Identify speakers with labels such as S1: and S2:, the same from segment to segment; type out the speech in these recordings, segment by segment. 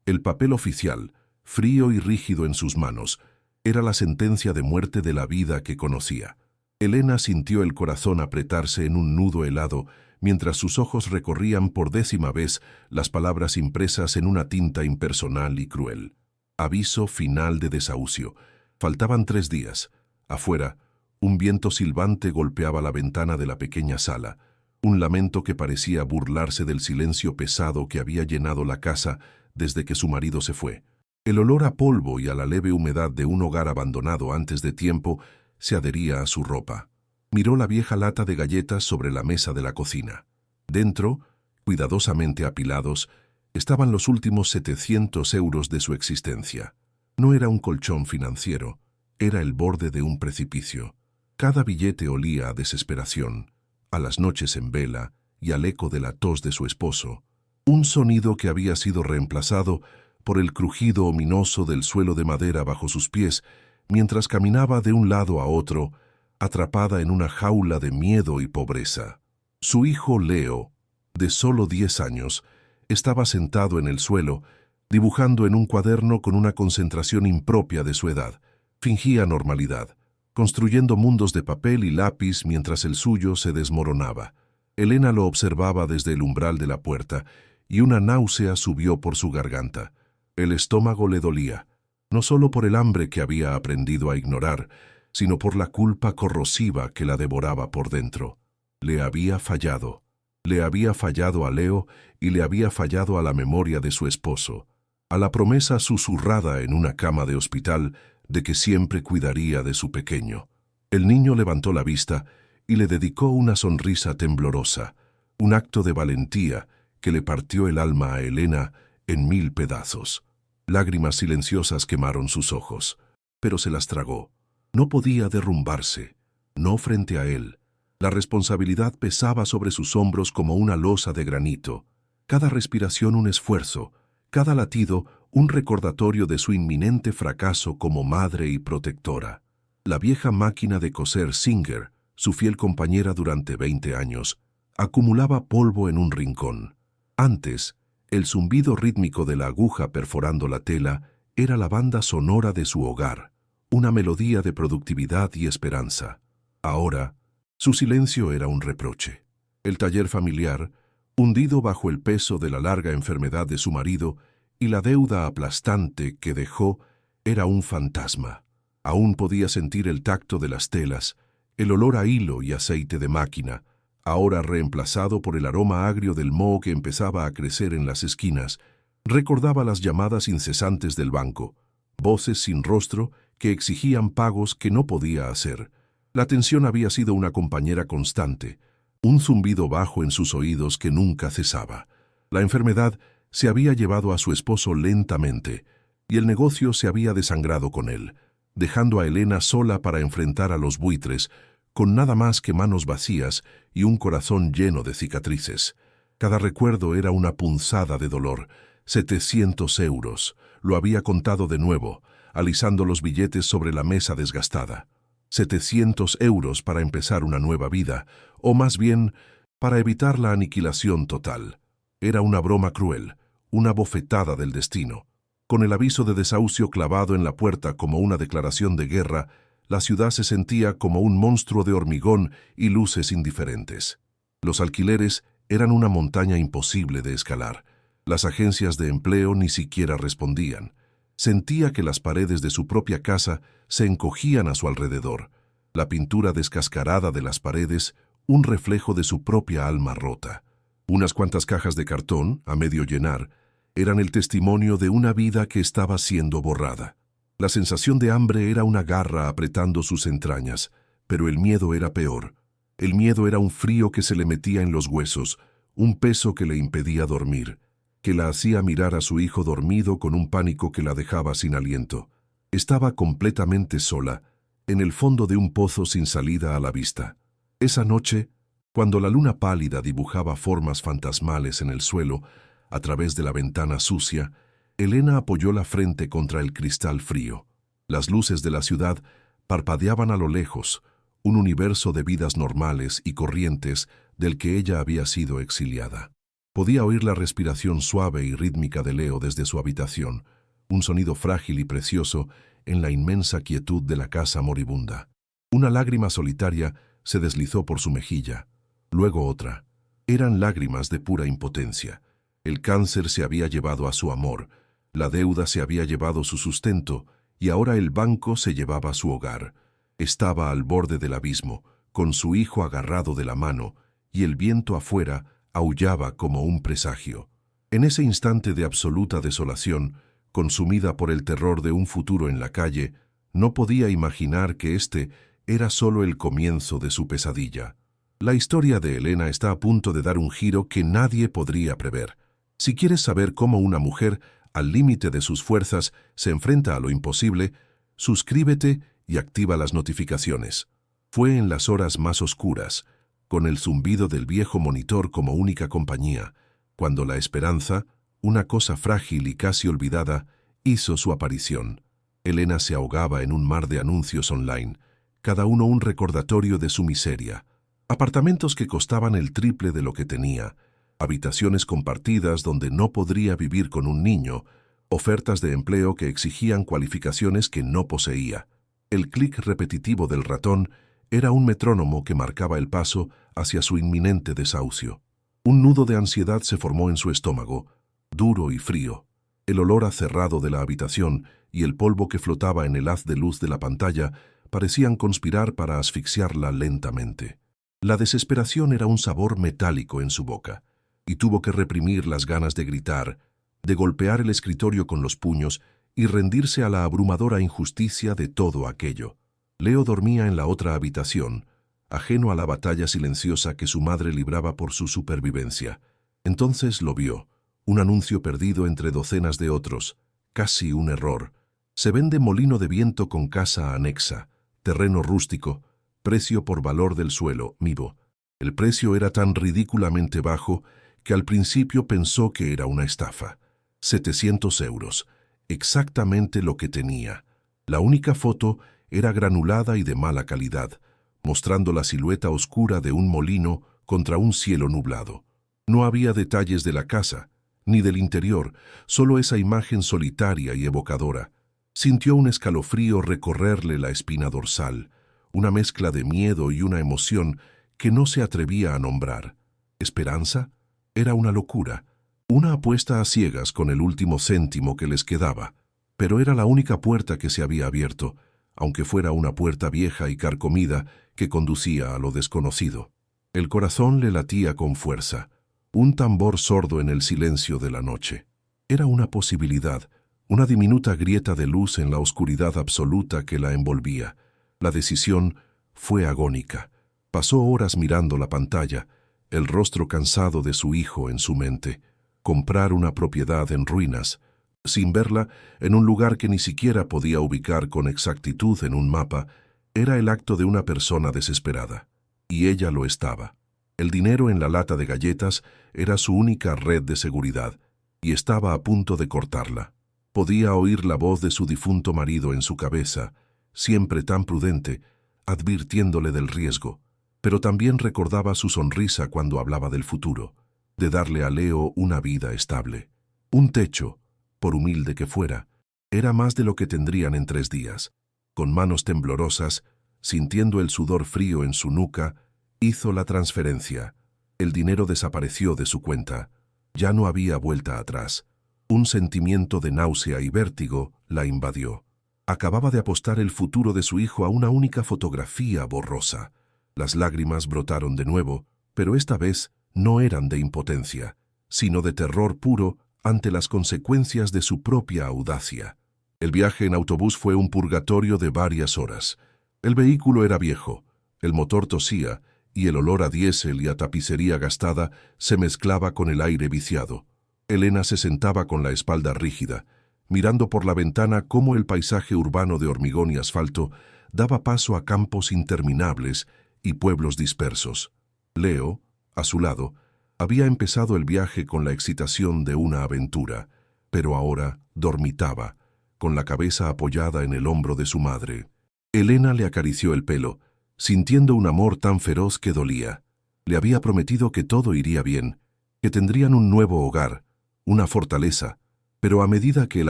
S1: El papel oficial, frío y rígido en sus manos, era la sentencia de muerte de la vida que conocía. Elena sintió el corazón apretarse en un nudo helado mientras sus ojos recorrían por 10ª vez las palabras impresas en una tinta impersonal y cruel. Aviso final de desahucio. Faltaban 3 días. Afuera, un viento silbante golpeaba la ventana de la pequeña sala, un lamento que parecía burlarse del silencio pesado que había llenado la casa desde que su marido se fue. El olor a polvo y a la leve humedad de un hogar abandonado antes de tiempo se adhería a su ropa. Miró la vieja lata de galletas sobre la mesa de la cocina. Dentro, cuidadosamente apilados, estaban los últimos 700 euros de su existencia. No era un colchón financiero, era el borde de un precipicio. Cada billete olía a desesperación, a las noches en vela y al eco de la tos de su esposo. Un sonido que había sido reemplazado por el crujido ominoso del suelo de madera bajo sus pies mientras caminaba de un lado a otro, atrapada en una jaula de miedo y pobreza. Su hijo Leo, de solo 10 años, estaba sentado en el suelo, dibujando en un cuaderno con una concentración impropia de su edad. Fingía normalidad, construyendo mundos de papel y lápiz mientras el suyo se desmoronaba. Elena lo observaba desde el umbral de la puerta y una náusea subió por su garganta. El estómago le dolía, no solo por el hambre que había aprendido a ignorar, sino por la culpa corrosiva que la devoraba por dentro. Le había fallado. Le había fallado a Leo y le había fallado a la memoria de su esposo, a la promesa susurrada en una cama de hospital de que siempre cuidaría de su pequeño. El niño levantó la vista y le dedicó una sonrisa temblorosa, un acto de valentía que le partió el alma a Elena en 1000 pedazos. Lágrimas silenciosas quemaron sus ojos, pero se las tragó. No podía derrumbarse, no frente a él. La responsabilidad pesaba sobre sus hombros como una losa de granito. Cada respiración un esfuerzo, cada latido un recordatorio de su inminente fracaso como madre y protectora. La vieja máquina de coser Singer, su fiel compañera durante 20 años, acumulaba polvo en un rincón. Antes, el zumbido rítmico de la aguja perforando la tela era la banda sonora de su hogar, una melodía de productividad y esperanza. Ahora, su silencio era un reproche. El taller familiar, hundido bajo el peso de la larga enfermedad de su marido y la deuda aplastante que dejó, era un fantasma. Aún podía sentir el tacto de las telas, el olor a hilo y aceite de máquina, ahora reemplazado por el aroma agrio del moho que empezaba a crecer en las esquinas. Recordaba las llamadas incesantes del banco, voces sin rostro que exigían pagos que no podía hacer. La tensión había sido una compañera constante, un zumbido bajo en sus oídos que nunca cesaba. La enfermedad se había llevado a su esposo lentamente, y el negocio se había desangrado con él, dejando a Elena sola para enfrentar a los buitres, con nada más que manos vacías y un corazón lleno de cicatrices. Cada recuerdo era una punzada de dolor. 700 euros. Lo había contado de nuevo, alisando los billetes sobre la mesa desgastada. 700 euros para empezar una nueva vida, o más bien, para evitar la aniquilación total. Era una broma cruel, una bofetada del destino. Con el aviso de desahucio clavado en la puerta como una declaración de guerra, la ciudad se sentía como un monstruo de hormigón y luces indiferentes. Los alquileres eran una montaña imposible de escalar. Las agencias de empleo ni siquiera respondían. Sentía que las paredes de su propia casa se encogían a su alrededor. La pintura descascarada de las paredes, un reflejo de su propia alma rota. Unas cuantas cajas de cartón, a medio llenar, eran el testimonio de una vida que estaba siendo borrada. La sensación de hambre era una garra apretando sus entrañas, pero el miedo era peor. El miedo era un frío que se le metía en los huesos, un peso que le impedía dormir, que la hacía mirar a su hijo dormido con un pánico que la dejaba sin aliento. Estaba completamente sola, en el fondo de un pozo sin salida a la vista. Esa noche, cuando la luna pálida dibujaba formas fantasmales en el suelo, a través de la ventana sucia, Elena apoyó la frente contra el cristal frío. Las luces de la ciudad parpadeaban a lo lejos, un universo de vidas normales y corrientes del que ella había sido exiliada. Podía oír la respiración suave y rítmica de Leo desde su habitación, un sonido frágil y precioso en la inmensa quietud de la casa moribunda. Una lágrima solitaria se deslizó por su mejilla, luego otra. Eran lágrimas de pura impotencia. El cáncer se había llevado a su amor, la deuda se había llevado su sustento, y ahora el banco se llevaba su hogar. Estaba al borde del abismo, con su hijo agarrado de la mano, y el viento afuera aullaba como un presagio. En ese instante de absoluta desolación, consumida por el terror de un futuro en la calle, no podía imaginar que este era solo el comienzo de su pesadilla. La historia de Elena está a punto de dar un giro que nadie podría prever. Si quieres saber cómo una mujer, al límite de sus fuerzas, se enfrenta a lo imposible, suscríbete y activa las notificaciones. Fue en las horas más oscuras, con el zumbido del viejo monitor como única compañía, cuando la esperanza, una cosa frágil y casi olvidada, hizo su aparición. Elena se ahogaba en un mar de anuncios online, cada uno un recordatorio de su miseria. Apartamentos que costaban el triple de lo que tenía, habitaciones compartidas donde no podría vivir con un niño, ofertas de empleo que exigían cualificaciones que no poseía. El clic repetitivo del ratón era un metrónomo que marcaba el paso hacia su inminente desahucio. Un nudo de ansiedad se formó en su estómago, duro y frío. El olor acerrado de la habitación y el polvo que flotaba en el haz de luz de la pantalla parecían conspirar para asfixiarla lentamente. La desesperación era un sabor metálico en su boca, y tuvo que reprimir las ganas de gritar, de golpear el escritorio con los puños y rendirse a la abrumadora injusticia de todo aquello. Leo dormía en la otra habitación, ajeno a la batalla silenciosa que su madre libraba por su supervivencia. Entonces lo vio, un anuncio perdido entre docenas de otros, casi un error. Se vende molino de viento con casa anexa, terreno rústico, precio por valor del suelo, MIBO. El precio era tan ridículamente bajo que al principio pensó que era una estafa. 700 euros, exactamente lo que tenía. La única foto era granulada y de mala calidad, mostrando la silueta oscura de un molino contra un cielo nublado. No había detalles de la casa, ni del interior, solo esa imagen solitaria y evocadora. Sintió un escalofrío recorrerle la espina dorsal, una mezcla de miedo y una emoción que no se atrevía a nombrar. ¿Esperanza? Era una locura, una apuesta a ciegas con el último céntimo que les quedaba, pero era la única puerta que se había abierto, aunque fuera una puerta vieja y carcomida que conducía a lo desconocido. El corazón le latía con fuerza, un tambor sordo en el silencio de la noche. Era una posibilidad, una diminuta grieta de luz en la oscuridad absoluta que la envolvía. La decisión fue agónica. Pasó horas mirando la pantalla, el rostro cansado de su hijo en su mente. Comprar una propiedad en ruinas, sin verla, en un lugar que ni siquiera podía ubicar con exactitud en un mapa, era el acto de una persona desesperada. Y ella lo estaba. El dinero en la lata de galletas era su única red de seguridad, y estaba a punto de cortarla. Podía oír la voz de su difunto marido en su cabeza, siempre tan prudente, advirtiéndole del riesgo, pero también recordaba su sonrisa cuando hablaba del futuro, de darle a Leo una vida estable. Un techo, por humilde que fuera, era más de lo que tendrían en 3 días. Con manos temblorosas, sintiendo el sudor frío en su nuca, hizo la transferencia. El dinero desapareció de su cuenta. Ya no había vuelta atrás. Un sentimiento de náusea y vértigo la invadió. Acababa de apostar el futuro de su hijo a una única fotografía borrosa. Las lágrimas brotaron de nuevo, pero esta vez no eran de impotencia, sino de terror puro ante las consecuencias de su propia audacia. El viaje en autobús fue un purgatorio de varias horas. El vehículo era viejo, el motor tosía, y el olor a diésel y a tapicería gastada se mezclaba con el aire viciado. Elena se sentaba con la espalda rígida, mirando por la ventana cómo el paisaje urbano de hormigón y asfalto daba paso a campos interminables y pueblos dispersos. Leo, a su lado, había empezado el viaje con la excitación de una aventura, pero ahora dormitaba, con la cabeza apoyada en el hombro de su madre. Elena le acarició el pelo, sintiendo un amor tan feroz que dolía. Le había prometido que todo iría bien, que tendrían un nuevo hogar, una fortaleza, pero a medida que el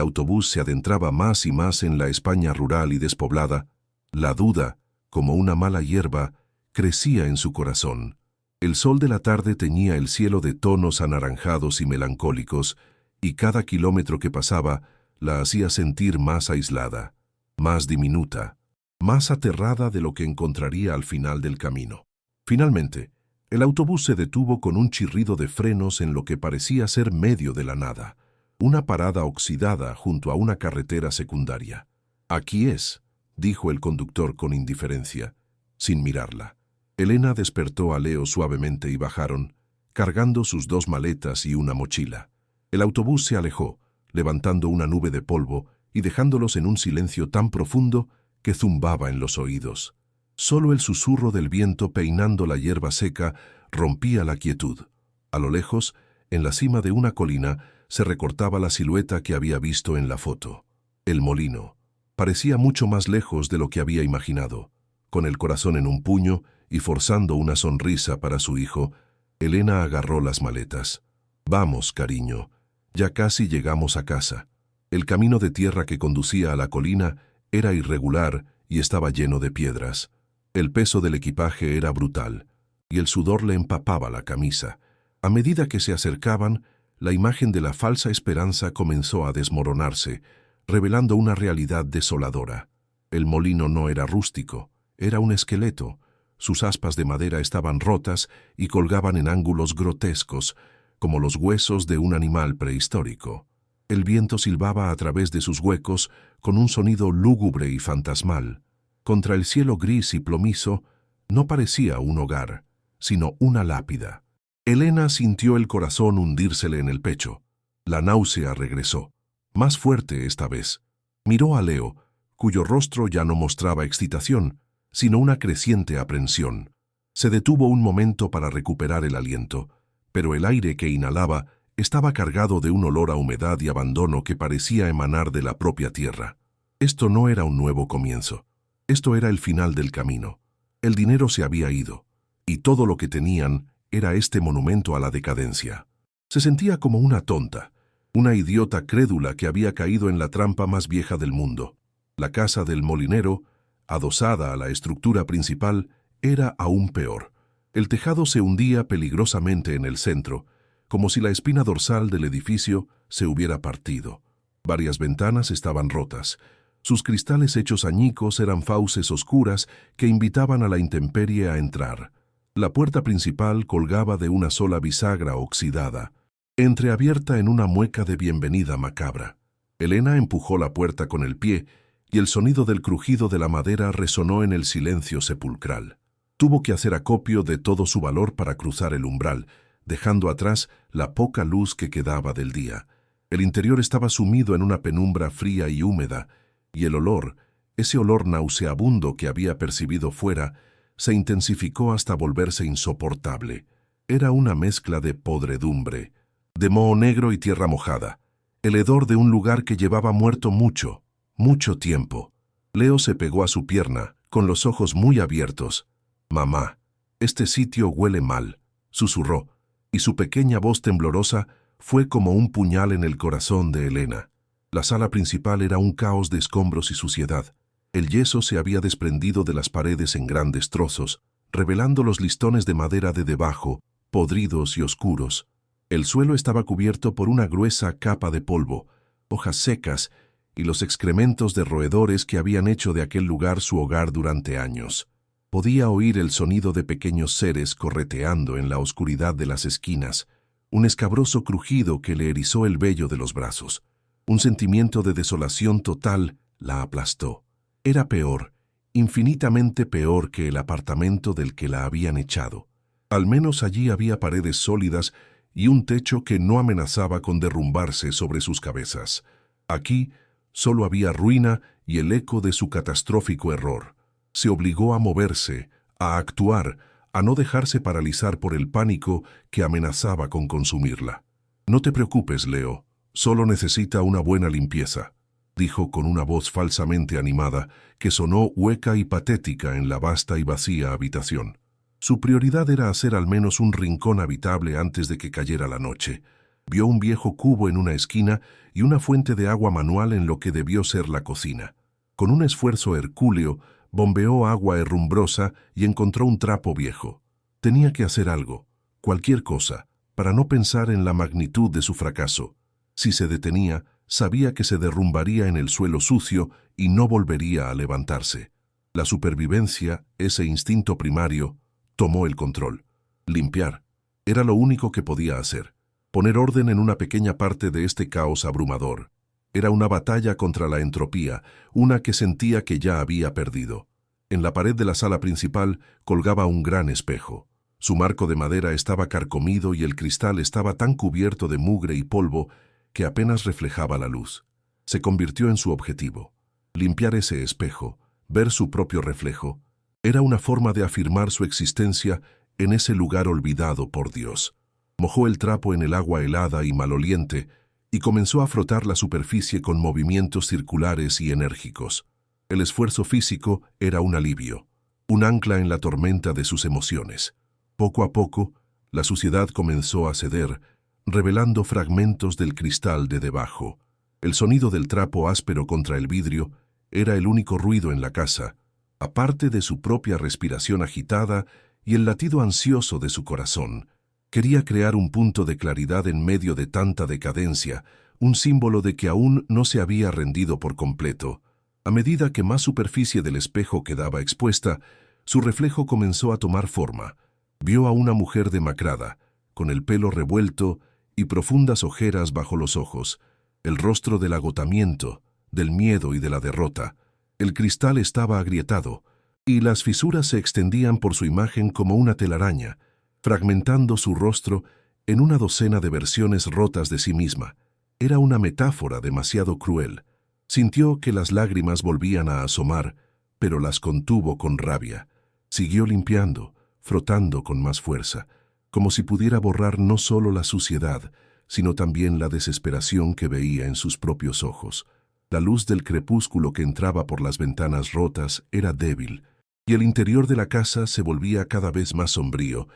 S1: autobús se adentraba más y más en la España rural y despoblada, la duda, como una mala hierba, crecía en su corazón. El sol de la tarde teñía el cielo de tonos anaranjados y melancólicos, y cada kilómetro que pasaba la hacía sentir más aislada, más diminuta, más aterrada de lo que encontraría al final del camino. Finalmente, el autobús se detuvo con un chirrido de frenos en lo que parecía ser medio de la nada, una parada oxidada junto a una carretera secundaria. «Aquí es», dijo el conductor con indiferencia, sin mirarla. Elena despertó a Leo suavemente y bajaron, cargando sus 2 maletas y una mochila. El autobús se alejó, levantando una nube de polvo y dejándolos en un silencio tan profundo que zumbaba en los oídos. Solo el susurro del viento peinando la hierba seca rompía la quietud. A lo lejos, en la cima de una colina, se recortaba la silueta que había visto en la foto. El molino. Parecía mucho más lejos de lo que había imaginado. Con el corazón en un puño y forzando una sonrisa para su hijo, Elena agarró las maletas. «Vamos, cariño, ya casi llegamos a casa». El camino de tierra que conducía a la colina era irregular y estaba lleno de piedras. El peso del equipaje era brutal, y el sudor le empapaba la camisa. A medida que se acercaban, la imagen de la falsa esperanza comenzó a desmoronarse, revelando una realidad desoladora. El molino no era rústico, era un esqueleto. Sus aspas de madera estaban rotas y colgaban en ángulos grotescos, como los huesos de un animal prehistórico. El viento silbaba a través de sus huecos con un sonido lúgubre y fantasmal. Contra el cielo gris y plomizo, no parecía un hogar, sino una lápida. Elena sintió el corazón hundírsele en el pecho. La náusea regresó, más fuerte esta vez. Miró a Leo, cuyo rostro ya no mostraba excitación, sino una creciente aprensión. Se detuvo un momento para recuperar el aliento, pero el aire que inhalaba estaba cargado de un olor a humedad y abandono que parecía emanar de la propia tierra. Esto no era un nuevo comienzo. Esto era el final del camino. El dinero se había ido, y todo lo que tenían era este monumento a la decadencia. Se sentía como una tonta, una idiota crédula que había caído en la trampa más vieja del mundo. La casa del molinero, adosada a la estructura principal, era aún peor. El tejado se hundía peligrosamente en el centro, como si la espina dorsal del edificio se hubiera partido. Varias ventanas estaban rotas. Sus cristales hechos añicos eran fauces oscuras que invitaban a la intemperie a entrar. La puerta principal colgaba de una sola bisagra oxidada, entreabierta en una mueca de bienvenida macabra. Elena empujó la puerta con el pie y el sonido del crujido de la madera resonó en el silencio sepulcral. Tuvo que hacer acopio de todo su valor para cruzar el umbral, dejando atrás la poca luz que quedaba del día. El interior estaba sumido en una penumbra fría y húmeda, y el olor, ese olor nauseabundo que había percibido fuera, se intensificó hasta volverse insoportable. Era una mezcla de podredumbre, de moho negro y tierra mojada, el hedor de un lugar que llevaba muerto mucho, mucho tiempo. Leo se pegó a su pierna, con los ojos muy abiertos. «Mamá, este sitio huele mal», susurró, y su pequeña voz temblorosa fue como un puñal en el corazón de Elena. La sala principal era un caos de escombros y suciedad. El yeso se había desprendido de las paredes en grandes trozos, revelando los listones de madera de debajo, podridos y oscuros. El suelo estaba cubierto por una gruesa capa de polvo, hojas secas y los excrementos de roedores que habían hecho de aquel lugar su hogar durante años. Podía oír el sonido de pequeños seres correteando en la oscuridad de las esquinas, un escabroso crujido que le erizó el vello de los brazos. Un sentimiento de desolación total la aplastó. Era peor, infinitamente peor que el apartamento del que la habían echado. Al menos allí había paredes sólidas y un techo que no amenazaba con derrumbarse sobre sus cabezas. Aquí solo había ruina y el eco de su catastrófico error. Se obligó a moverse, a actuar, a no dejarse paralizar por el pánico que amenazaba con consumirla. «No te preocupes, Leo, solo necesita una buena limpieza», dijo con una voz falsamente animada que sonó hueca y patética en la vasta y vacía habitación. Su prioridad era hacer al menos un rincón habitable antes de que cayera la noche. Vio un viejo cubo en una esquina y una fuente de agua manual en lo que debió ser la cocina. Con un esfuerzo hercúleo, bombeó agua herrumbrosa y encontró un trapo viejo. Tenía que hacer algo, cualquier cosa, para no pensar en la magnitud de su fracaso. Si se detenía, sabía que se derrumbaría en el suelo sucio y no volvería a levantarse. La supervivencia, ese instinto primario, tomó el control. Limpiar. Era lo único que podía hacer. Poner orden en una pequeña parte de este caos abrumador. Era una batalla contra la entropía, una que sentía que ya había perdido. En la pared de la sala principal colgaba un gran espejo. Su marco de madera estaba carcomido y el cristal estaba tan cubierto de mugre y polvo que apenas reflejaba la luz. Se convirtió en su objetivo. Limpiar ese espejo, ver su propio reflejo, era una forma de afirmar su existencia en ese lugar olvidado por Dios. Mojó el trapo en el agua helada y maloliente y comenzó a frotar la superficie con movimientos circulares y enérgicos. El esfuerzo físico era un alivio, un ancla en la tormenta de sus emociones. Poco a poco, la suciedad comenzó a ceder, revelando fragmentos del cristal de debajo. El sonido del trapo áspero contra el vidrio era el único ruido en la casa, aparte de su propia respiración agitada y el latido ansioso de su corazón. Quería crear un punto de claridad en medio de tanta decadencia, un símbolo de que aún no se había rendido por completo. A medida que más superficie del espejo quedaba expuesta, su reflejo comenzó a tomar forma. Vio a una mujer demacrada, con el pelo revuelto y profundas ojeras bajo los ojos, el rostro del agotamiento, del miedo y de la derrota. El cristal estaba agrietado, y las fisuras se extendían por su imagen como una telaraña, fragmentando su rostro en una docena de versiones rotas de sí misma. Era una metáfora demasiado cruel. Sintió que las lágrimas volvían a asomar, pero las contuvo con rabia. Siguió limpiando, frotando con más fuerza, como si pudiera borrar no solo la suciedad, sino también la desesperación que veía en sus propios ojos. La luz del crepúsculo que entraba por las ventanas rotas era débil, y el interior de la casa se volvía cada vez más sombrío,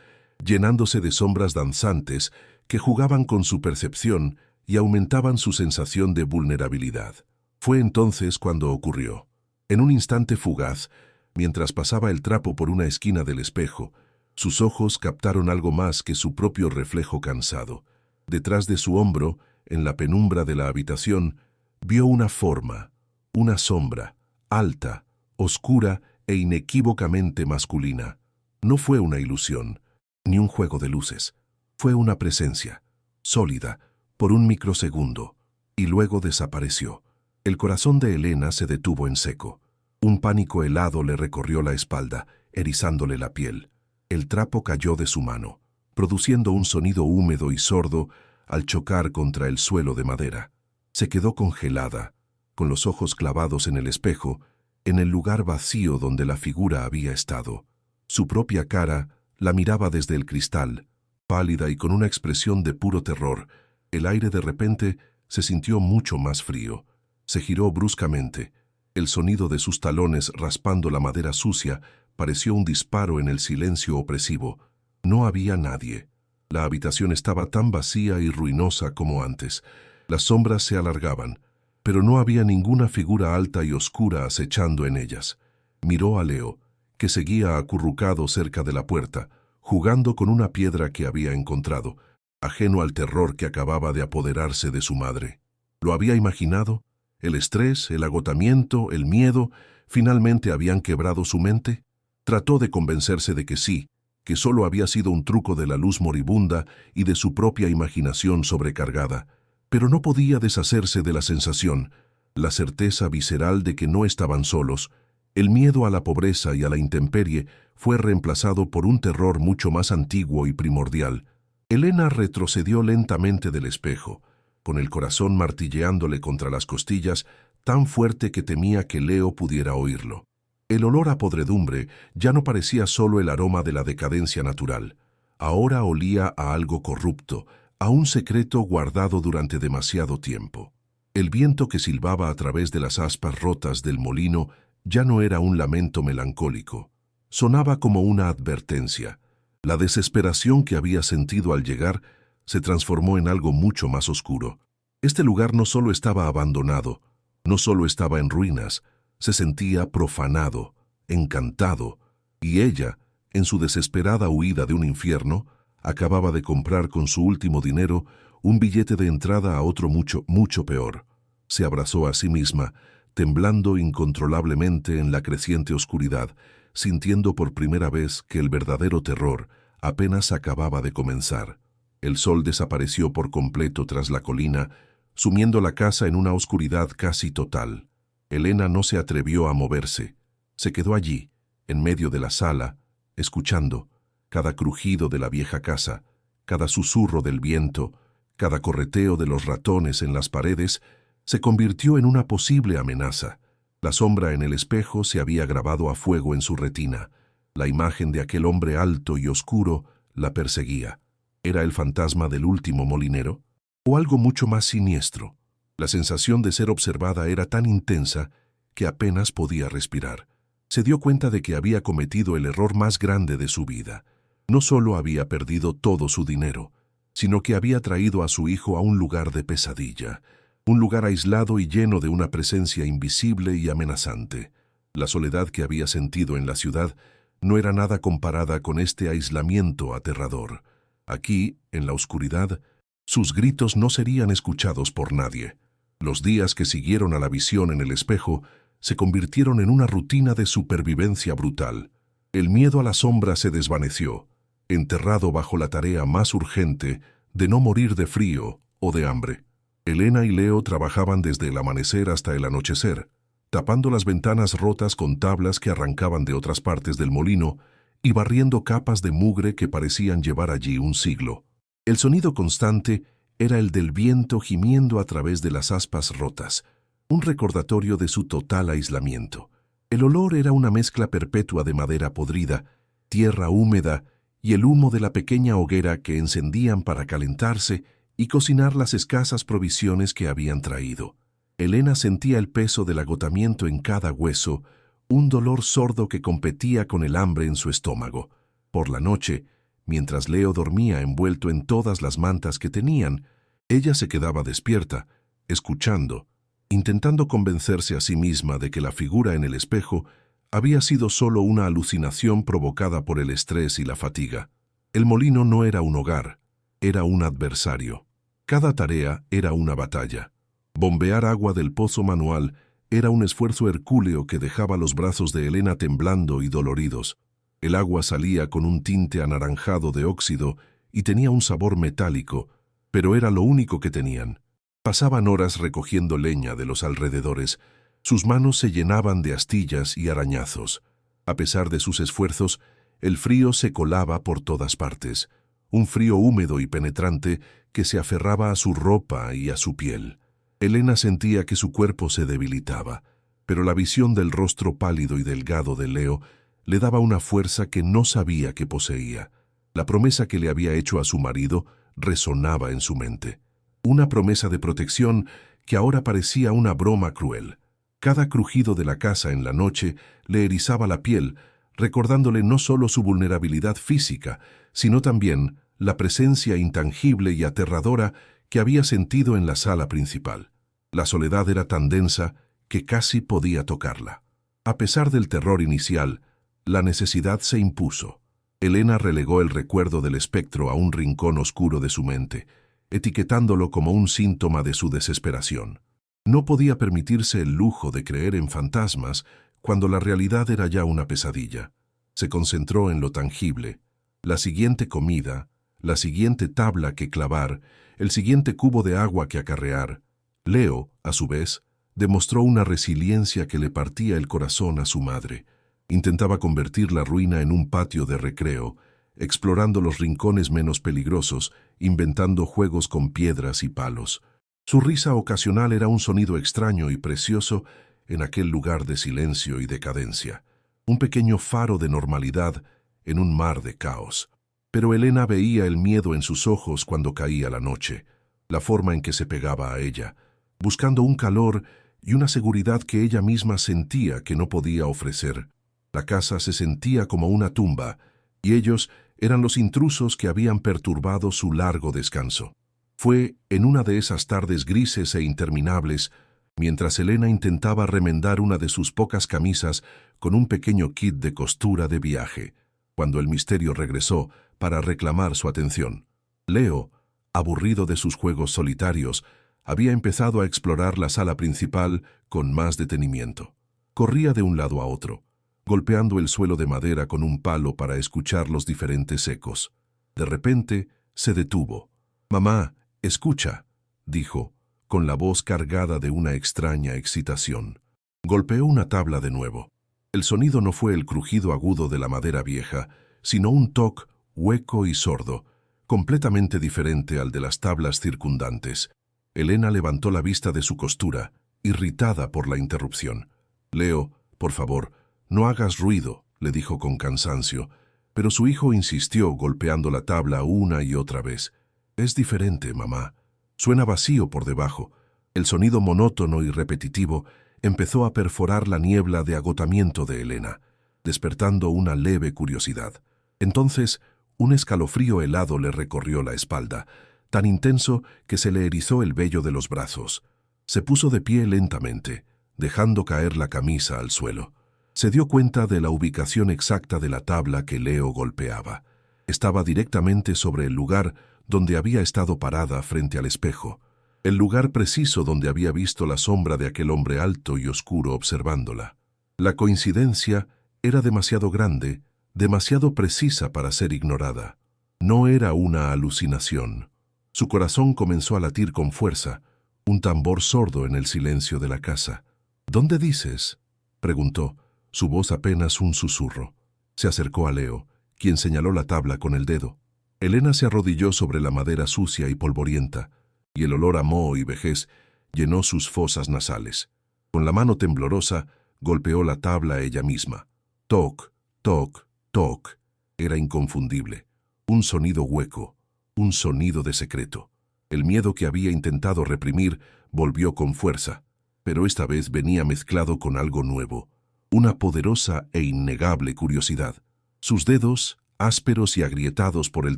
S1: llenándose de sombras danzantes que jugaban con su percepción y aumentaban su sensación de vulnerabilidad. Fue entonces cuando ocurrió. En un instante fugaz, mientras pasaba el trapo por una esquina del espejo, sus ojos captaron algo más que su propio reflejo cansado. Detrás de su hombro, en la penumbra de la habitación, vio una forma, una sombra, alta, oscura e inequívocamente masculina. No fue una ilusión, ni un juego de luces. Fue una presencia, sólida, por un microsegundo, y luego desapareció. El corazón de Elena se detuvo en seco. Un pánico helado le recorrió la espalda, erizándole la piel. El trapo cayó de su mano, produciendo un sonido húmedo y sordo al chocar contra el suelo de madera. Se quedó congelada, con los ojos clavados en el espejo, en el lugar vacío donde la figura había estado. Su propia cara la miraba desde el cristal, pálida y con una expresión de puro terror. El aire de repente se sintió mucho más frío. Se giró bruscamente. El sonido de sus talones raspando la madera sucia pareció un disparo en el silencio opresivo. No había nadie. La habitación estaba tan vacía y ruinosa como antes. Las sombras se alargaban, pero no había ninguna figura alta y oscura acechando en ellas. Miró a Leo, que seguía acurrucado cerca de la puerta, jugando con una piedra que había encontrado, ajeno al terror que acababa de apoderarse de su madre. ¿Lo había imaginado? ¿El estrés, el agotamiento, el miedo, finalmente habían quebrado su mente? Trató de convencerse de que sí, que solo había sido un truco de la luz moribunda y de su propia imaginación sobrecargada, pero no podía deshacerse de la sensación, la certeza visceral de que no estaban solos. El miedo a la pobreza y a la intemperie fue reemplazado por un terror mucho más antiguo y primordial. Elena retrocedió lentamente del espejo, con el corazón martilleándole contra las costillas, tan fuerte que temía que Leo pudiera oírlo. El olor a podredumbre ya no parecía solo el aroma de la decadencia natural. Ahora olía a algo corrupto, a un secreto guardado durante demasiado tiempo. El viento que silbaba a través de las aspas rotas del molino ya no era un lamento melancólico. sonaba como una advertencia. La desesperación que había sentido al llegar se transformó en algo mucho más oscuro. Este lugar no solo estaba abandonado, no solo estaba en ruinas, se sentía profanado, encantado, y ella, en su desesperada huida de un infierno, acababa de comprar con su último dinero un billete de entrada a otro mucho, mucho peor. Se abrazó a sí misma, temblando incontrolablemente en la creciente oscuridad, sintiendo por primera vez que el verdadero terror apenas acababa de comenzar. El sol desapareció por completo tras la colina, sumiendo la casa en una oscuridad casi total. Elena no se atrevió a moverse. Se quedó allí, en medio de la sala, escuchando cada crujido de la vieja casa, cada susurro del viento, cada correteo de los ratones en las paredes, se convirtió en una posible amenaza. La sombra en el espejo se había grabado a fuego en su retina. La imagen de aquel hombre alto y oscuro la perseguía. ¿Era el fantasma del último molinero? ¿O algo mucho más siniestro? La sensación de ser observada era tan intensa que apenas podía respirar. Se dio cuenta de que había cometido el error más grande de su vida. No solo había perdido todo su dinero, sino que había traído a su hijo a un lugar de pesadilla, un lugar aislado y lleno de una presencia invisible y amenazante. La soledad que había sentido en la ciudad no era nada comparada con este aislamiento aterrador. Aquí, en la oscuridad, sus gritos no serían escuchados por nadie. Los días que siguieron a la visión en el espejo se convirtieron en una rutina de supervivencia brutal. El miedo a la sombra se desvaneció, enterrado bajo la tarea más urgente de no morir de frío o de hambre. Elena y Leo trabajaban desde el amanecer hasta el anochecer, tapando las ventanas rotas con tablas que arrancaban de otras partes del molino y barriendo capas de mugre que parecían llevar allí un siglo. El sonido constante era el del viento gimiendo a través de las aspas rotas, un recordatorio de su total aislamiento. El olor era una mezcla perpetua de madera podrida, tierra húmeda y el humo de la pequeña hoguera que encendían para calentarse y cocinar las escasas provisiones que habían traído. Elena sentía el peso del agotamiento en cada hueso, un dolor sordo que competía con el hambre en su estómago. Por la noche, mientras Leo dormía envuelto en todas las mantas que tenían, ella se quedaba despierta, escuchando, intentando convencerse a sí misma de que la figura en el espejo había sido solo una alucinación provocada por el estrés y la fatiga. El molino no era un hogar, era un adversario. Cada tarea era una batalla. Bombear agua del pozo manual era un esfuerzo hercúleo que dejaba los brazos de Elena temblando y doloridos. El agua salía con un tinte anaranjado de óxido y tenía un sabor metálico, pero era lo único que tenían. Pasaban horas recogiendo leña de los alrededores. Sus manos se llenaban de astillas y arañazos. A pesar de sus esfuerzos, el frío se colaba por todas partes. Un frío húmedo y penetrante que se aferraba a su ropa y a su piel. Elena sentía que su cuerpo se debilitaba, pero la visión del rostro pálido y delgado de Leo le daba una fuerza que no sabía que poseía. La promesa que le había hecho a su marido resonaba en su mente. Una promesa de protección que ahora parecía una broma cruel. Cada crujido de la casa en la noche le erizaba la piel, recordándole no solo su vulnerabilidad física, sino también la presencia intangible y aterradora que había sentido en la sala principal. La soledad era tan densa que casi podía tocarla. A pesar del terror inicial, la necesidad se impuso. Elena relegó el recuerdo del espectro a un rincón oscuro de su mente, etiquetándolo como un síntoma de su desesperación. No podía permitirse el lujo de creer en fantasmas cuando la realidad era ya una pesadilla. Se concentró en lo tangible, la siguiente comida, la siguiente tabla que clavar, el siguiente cubo de agua que acarrear. Leo, a su vez, demostró una resiliencia que le partía el corazón a su madre. Intentaba convertir la ruina en un patio de recreo, explorando los rincones menos peligrosos, inventando juegos con piedras y palos. Su risa ocasional era un sonido extraño y precioso en aquel lugar de silencio y decadencia, un pequeño faro de normalidad en un mar de caos. Pero Elena veía el miedo en sus ojos cuando caía la noche, la forma en que se pegaba a ella, buscando un calor y una seguridad que ella misma sentía que no podía ofrecer. La casa se sentía como una tumba, y ellos eran los intrusos que habían perturbado su largo descanso. Fue en una de esas tardes grises e interminables, mientras Elena intentaba remendar una de sus pocas camisas con un pequeño kit de costura de viaje, cuando el misterio regresó para reclamar su atención. Leo, aburrido de sus juegos solitarios, había empezado a explorar la sala principal con más detenimiento. Corría de un lado a otro, golpeando el suelo de madera con un palo para escuchar los diferentes ecos. De repente, se detuvo. «Mamá, escucha», dijo, con la voz cargada de una extraña excitación. Golpeó una tabla de nuevo. El sonido no fue el crujido agudo de la madera vieja, sino un toc hueco y sordo, completamente diferente al de las tablas circundantes. Elena levantó la vista de su costura, irritada por la interrupción. «Leo, por favor, no hagas ruido», le dijo con cansancio, pero su hijo insistió golpeando la tabla una y otra vez. «Es diferente, mamá. Suena vacío por debajo». El sonido monótono y repetitivo empezó a perforar la niebla de agotamiento de Elena, despertando una leve curiosidad. Entonces, un escalofrío helado le recorrió la espalda, tan intenso que se le erizó el vello de los brazos. Se puso de pie lentamente, dejando caer la camisa al suelo. Se dio cuenta de la ubicación exacta de la tabla que Leo golpeaba. Estaba directamente sobre el lugar donde había estado parada frente al espejo, el lugar preciso donde había visto la sombra de aquel hombre alto y oscuro observándola. La coincidencia era demasiado grande, demasiado precisa para ser ignorada. No era una alucinación. Su corazón comenzó a latir con fuerza, un tambor sordo en el silencio de la casa. «¿Dónde dices?», preguntó, su voz apenas un susurro. Se acercó a Leo, quien señaló la tabla con el dedo. Elena se arrodilló sobre la madera sucia y polvorienta, y el olor a moho y vejez llenó sus fosas nasales. Con la mano temblorosa, golpeó la tabla ella misma. Toc, toc, toc. Era inconfundible. Un sonido hueco, un sonido de secreto. El miedo que había intentado reprimir volvió con fuerza, pero esta vez venía mezclado con algo nuevo, una poderosa e innegable curiosidad. Sus dedos, ásperos y agrietados por el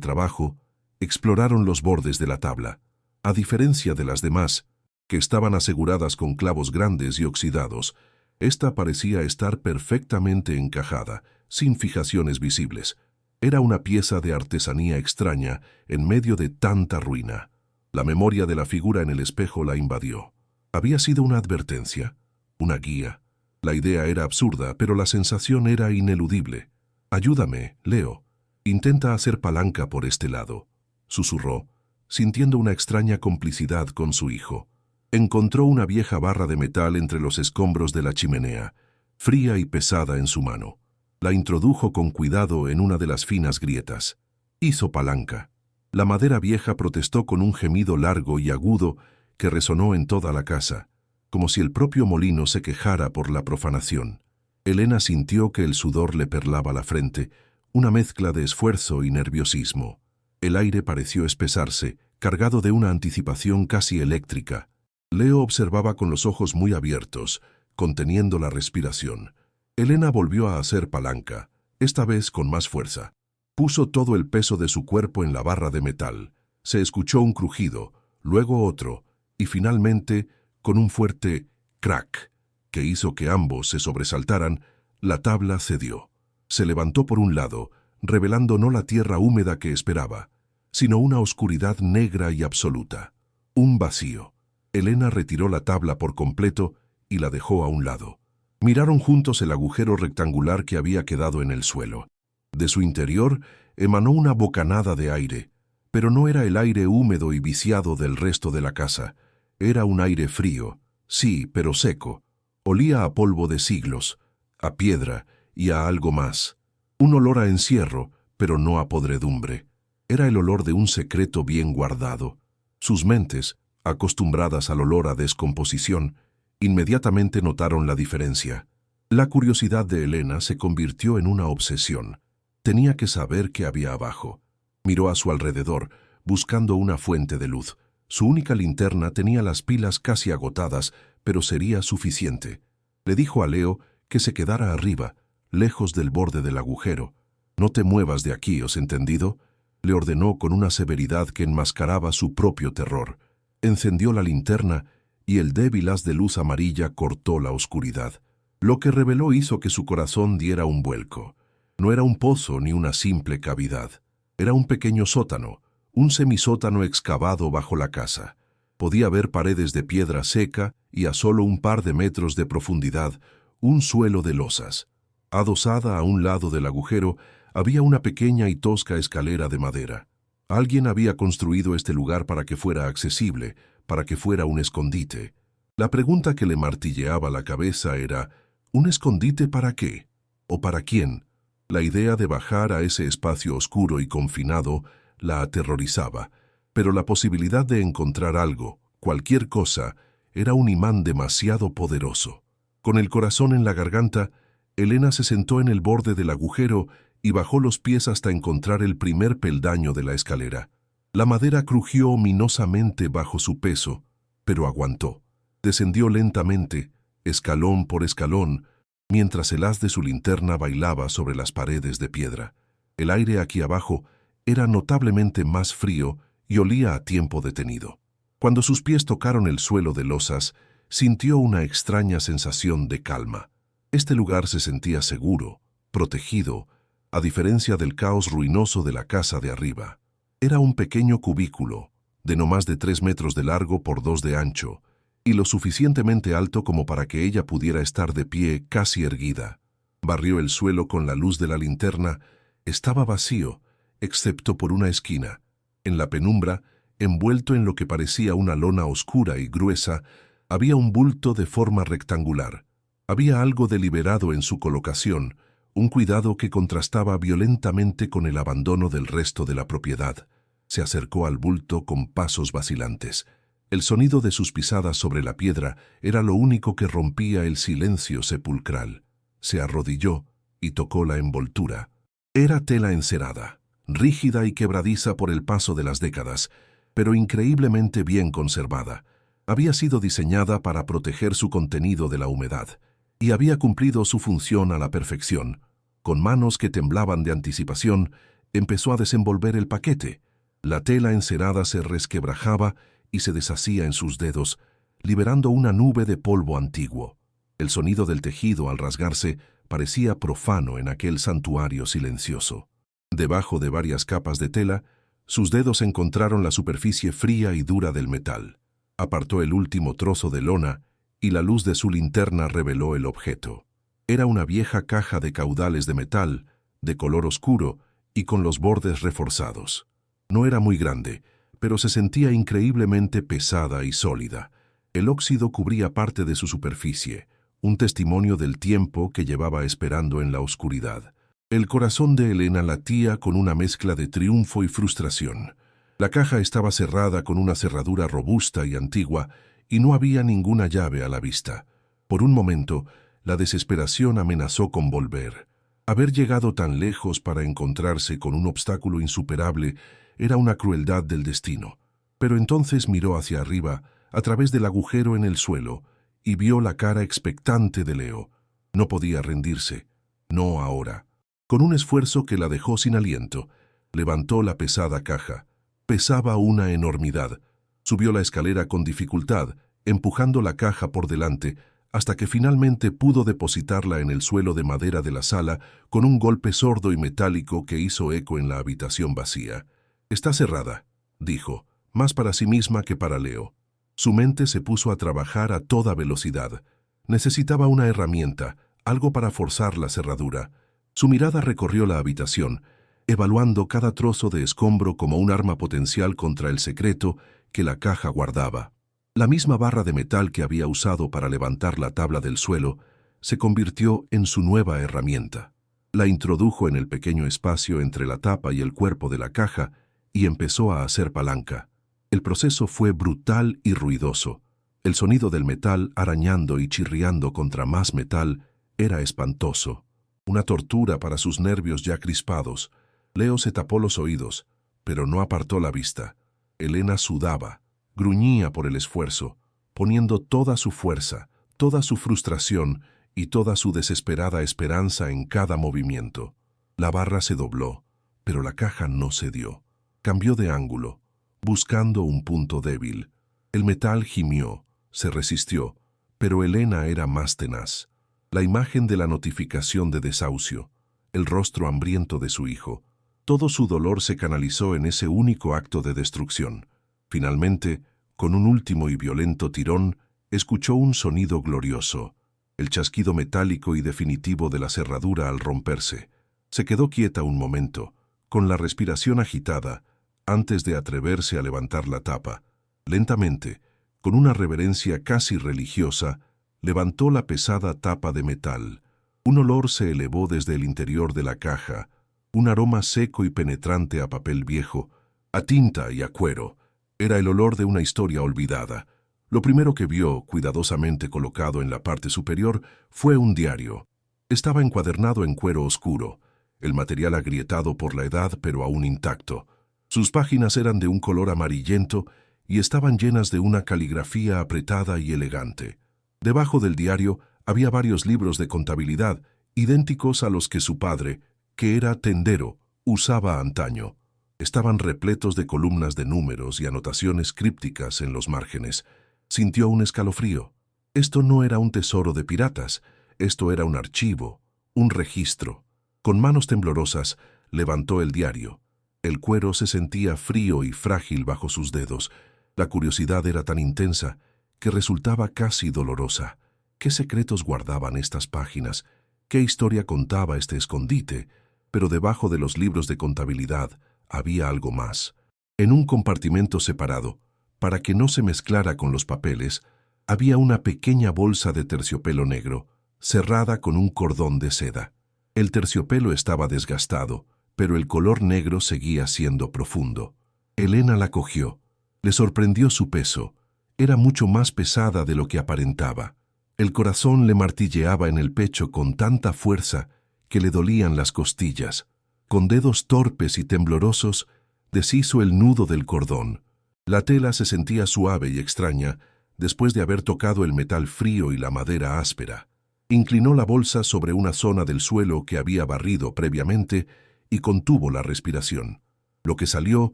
S1: trabajo, exploraron los bordes de la tabla. A diferencia de las demás, que estaban aseguradas con clavos grandes y oxidados, esta parecía estar perfectamente encajada, sin fijaciones visibles. Era una pieza de artesanía extraña en medio de tanta ruina. La memoria de la figura en el espejo la invadió. ¿Había sido una advertencia? ¿Una guía? La idea era absurda, pero la sensación era ineludible. «Ayúdame, Leo. Intenta hacer palanca por este lado», susurró, sintiendo una extraña complicidad con su hijo. Encontró una vieja barra de metal entre los escombros de la chimenea, fría y pesada en su mano. La introdujo con cuidado en una de las finas grietas. Hizo palanca. La madera vieja protestó con un gemido largo y agudo que resonó en toda la casa, como si el propio molino se quejara por la profanación. Elena sintió que el sudor le perlaba la frente, una mezcla de esfuerzo y nerviosismo. El aire pareció espesarse, cargado de una anticipación casi eléctrica. Leo observaba con los ojos muy abiertos, conteniendo la respiración. Elena volvió a hacer palanca, esta vez con más fuerza. Puso todo el peso de su cuerpo en la barra de metal. Se escuchó un crujido, luego otro, y finalmente, con un fuerte crack, que hizo que ambos se sobresaltaran, la tabla cedió. Se levantó por un lado, revelando no la tierra húmeda que esperaba, sino una oscuridad negra y absoluta. Un vacío. Elena retiró la tabla por completo y la dejó a un lado. Miraron juntos el agujero rectangular que había quedado en el suelo. De su interior emanó una bocanada de aire, pero no era el aire húmedo y viciado del resto de la casa. Era un aire frío, sí, pero seco. Olía a polvo de siglos, a piedra y a algo más. Un olor a encierro, pero no a podredumbre. Era el olor de un secreto bien guardado. Sus mentes, acostumbradas al olor a descomposición, inmediatamente notaron la diferencia. La curiosidad de Elena se convirtió en una obsesión. Tenía que saber qué había abajo. Miró a su alrededor, buscando una fuente de luz. Su única linterna tenía las pilas casi agotadas, pero sería suficiente. Le dijo a Leo que se quedara arriba. lejos del borde del agujero. «No te muevas de aquí, ¿os entendido?», le ordenó con una severidad que enmascaraba su propio terror. Encendió la linterna y el débil haz de luz amarilla cortó la oscuridad. Lo que reveló hizo que su corazón diera un vuelco. No era un pozo ni una simple cavidad. Era un pequeño sótano, un semisótano excavado bajo la casa. Podía ver paredes de piedra seca y a solo un par de metros de profundidad, un suelo de losas. Adosada a un lado del agujero, había una pequeña y tosca escalera de madera. Alguien había construido este lugar para que fuera accesible, para que fuera un escondite. La pregunta que le martilleaba la cabeza era, ¿un escondite para qué? ¿O para quién? La idea de bajar a ese espacio oscuro y confinado la aterrorizaba, pero la posibilidad de encontrar algo, cualquier cosa, era un imán demasiado poderoso. Con el corazón en la garganta, Elena se sentó en el borde del agujero y bajó los pies hasta encontrar el primer peldaño de la escalera. La madera crujió ominosamente bajo su peso, pero aguantó. Descendió lentamente, escalón por escalón, mientras el haz de su linterna bailaba sobre las paredes de piedra. El aire aquí abajo era notablemente más frío y olía a tiempo detenido. Cuando sus pies tocaron el suelo de losas, sintió una extraña sensación de calma. Este lugar se sentía seguro, protegido, a diferencia del caos ruinoso de la casa de arriba. Era un pequeño cubículo, de no más de 3 metros de largo por 2 de ancho, y lo suficientemente alto como para que ella pudiera estar de pie casi erguida. Barrió el suelo con la luz de la linterna. Estaba vacío, excepto por una esquina. En la penumbra, envuelto en lo que parecía una lona oscura y gruesa, había un bulto de forma rectangular. Había algo deliberado en su colocación, un cuidado que contrastaba violentamente con el abandono del resto de la propiedad. Se acercó al bulto con pasos vacilantes. El sonido de sus pisadas sobre la piedra era lo único que rompía el silencio sepulcral. Se arrodilló y tocó la envoltura. Era tela encerada, rígida y quebradiza por el paso de las décadas, pero increíblemente bien conservada. Había sido diseñada para proteger su contenido de la humedad, y había cumplido su función a la perfección. Con manos que temblaban de anticipación, empezó a desenvolver el paquete. La tela encerada se resquebrajaba y se deshacía en sus dedos, liberando una nube de polvo antiguo. El sonido del tejido al rasgarse parecía profano en aquel santuario silencioso. Debajo de varias capas de tela, sus dedos encontraron la superficie fría y dura del metal. Apartó el último trozo de lona y la luz de su linterna reveló el objeto. Era una vieja caja de caudales de metal, de color oscuro y con los bordes reforzados. No era muy grande, pero se sentía increíblemente pesada y sólida. El óxido cubría parte de su superficie, un testimonio del tiempo que llevaba esperando en la oscuridad. El corazón de Elena latía con una mezcla de triunfo y frustración. La caja estaba cerrada con una cerradura robusta y antigua, y no había ninguna llave a la vista. Por un momento, la desesperación amenazó con volver. Haber llegado tan lejos para encontrarse con un obstáculo insuperable era una crueldad del destino. Pero entonces miró hacia arriba, a través del agujero en el suelo, y vio la cara expectante de Leo. No podía rendirse. No ahora. Con un esfuerzo que la dejó sin aliento, levantó la pesada caja. Pesaba una enormidad. Subió la escalera con dificultad, empujando la caja por delante, hasta que finalmente pudo depositarla en el suelo de madera de la sala con un golpe sordo y metálico que hizo eco en la habitación vacía. «Está cerrada», dijo, más para sí misma que para Leo. Su mente se puso a trabajar a toda velocidad. Necesitaba una herramienta, algo para forzar la cerradura. Su mirada recorrió la habitación, evaluando cada trozo de escombro como un arma potencial contra el secreto que la caja guardaba. La misma barra de metal que había usado para levantar la tabla del suelo se convirtió en su nueva herramienta. La introdujo en el pequeño espacio entre la tapa y el cuerpo de la caja y empezó a hacer palanca. El proceso fue brutal y ruidoso. El sonido del metal arañando y chirriando contra más metal era espantoso. Una tortura para sus nervios ya crispados. Leo se tapó los oídos, pero no apartó la vista. Elena sudaba, gruñía por el esfuerzo, poniendo toda su fuerza, toda su frustración y toda su desesperada esperanza en cada movimiento. La barra se dobló, pero la caja no cedió. Cambió de ángulo, buscando un punto débil. El metal gimió, se resistió, pero Elena era más tenaz. La imagen de la notificación de desahucio, el rostro hambriento de su hijo, todo su dolor se canalizó en ese único acto de destrucción. Finalmente, con un último y violento tirón, escuchó un sonido glorioso, el chasquido metálico y definitivo de la cerradura al romperse. Se quedó quieta un momento, con la respiración agitada, antes de atreverse a levantar la tapa. Lentamente, con una reverencia casi religiosa, levantó la pesada tapa de metal. Un olor se elevó desde el interior de la caja, un aroma seco y penetrante a papel viejo, a tinta y a cuero. Era el olor de una historia olvidada. Lo primero que vio, cuidadosamente colocado en la parte superior, fue un diario. Estaba encuadernado en cuero oscuro, el material agrietado por la edad pero aún intacto. Sus páginas eran de un color amarillento y estaban llenas de una caligrafía apretada y elegante. Debajo del diario había varios libros de contabilidad, idénticos a los que su padre, que era tendero, usaba antaño. Estaban repletos de columnas de números y anotaciones crípticas en los márgenes. Sintió un escalofrío. Esto no era un tesoro de piratas, esto era un archivo, un registro. Con manos temblorosas, levantó el diario. El cuero se sentía frío y frágil bajo sus dedos. La curiosidad era tan intensa que resultaba casi dolorosa. ¿Qué secretos guardaban estas páginas? ¿Qué historia contaba este escondite? Pero debajo de los libros de contabilidad había algo más. En un compartimento separado, para que no se mezclara con los papeles, había una pequeña bolsa de terciopelo negro, cerrada con un cordón de seda. El terciopelo estaba desgastado, pero el color negro seguía siendo profundo. Elena la cogió. Le sorprendió su peso. Era mucho más pesada de lo que aparentaba. El corazón le martilleaba en el pecho con tanta fuerza que le dolían las costillas. Con dedos torpes y temblorosos, deshizo el nudo del cordón. La tela se sentía suave y extraña después de haber tocado el metal frío y la madera áspera. Inclinó la bolsa sobre una zona del suelo que había barrido previamente y contuvo la respiración. Lo que salió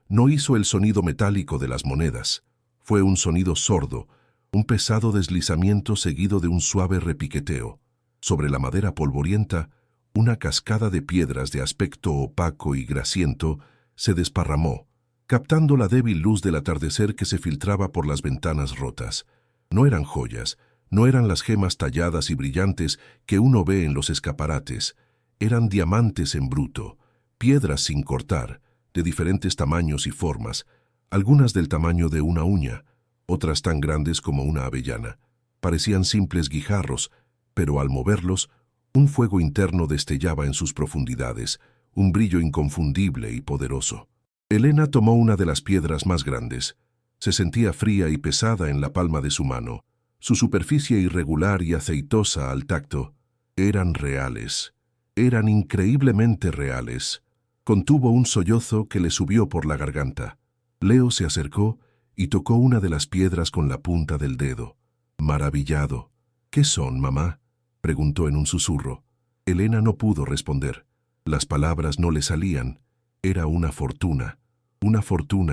S1: no hizo el sonido metálico de las monedas. Fue un sonido sordo, un pesado deslizamiento seguido de un suave repiqueteo. Sobre la madera polvorienta, una cascada de piedras de aspecto opaco y grasiento se desparramó, captando la débil luz del atardecer que se filtraba por las ventanas rotas. No eran joyas, no eran las gemas talladas y brillantes que uno ve en los escaparates. Eran diamantes en bruto, piedras sin cortar, de diferentes tamaños y formas, algunas del tamaño de una uña, otras tan grandes como una avellana. Parecían simples guijarros, pero al moverlos, un fuego interno destellaba en sus profundidades, un brillo inconfundible y poderoso. Elena tomó una de las piedras más grandes. Se sentía fría y pesada en la palma de su mano. Su superficie irregular y aceitosa al tacto eran reales. Eran increíblemente reales. Contuvo un sollozo que le subió por la garganta. Leo se acercó y tocó una de las piedras con la punta del dedo. Maravillado. «¿Qué son, mamá?», preguntó en un susurro. Elena no pudo responder. Las palabras no le salían. Era una fortuna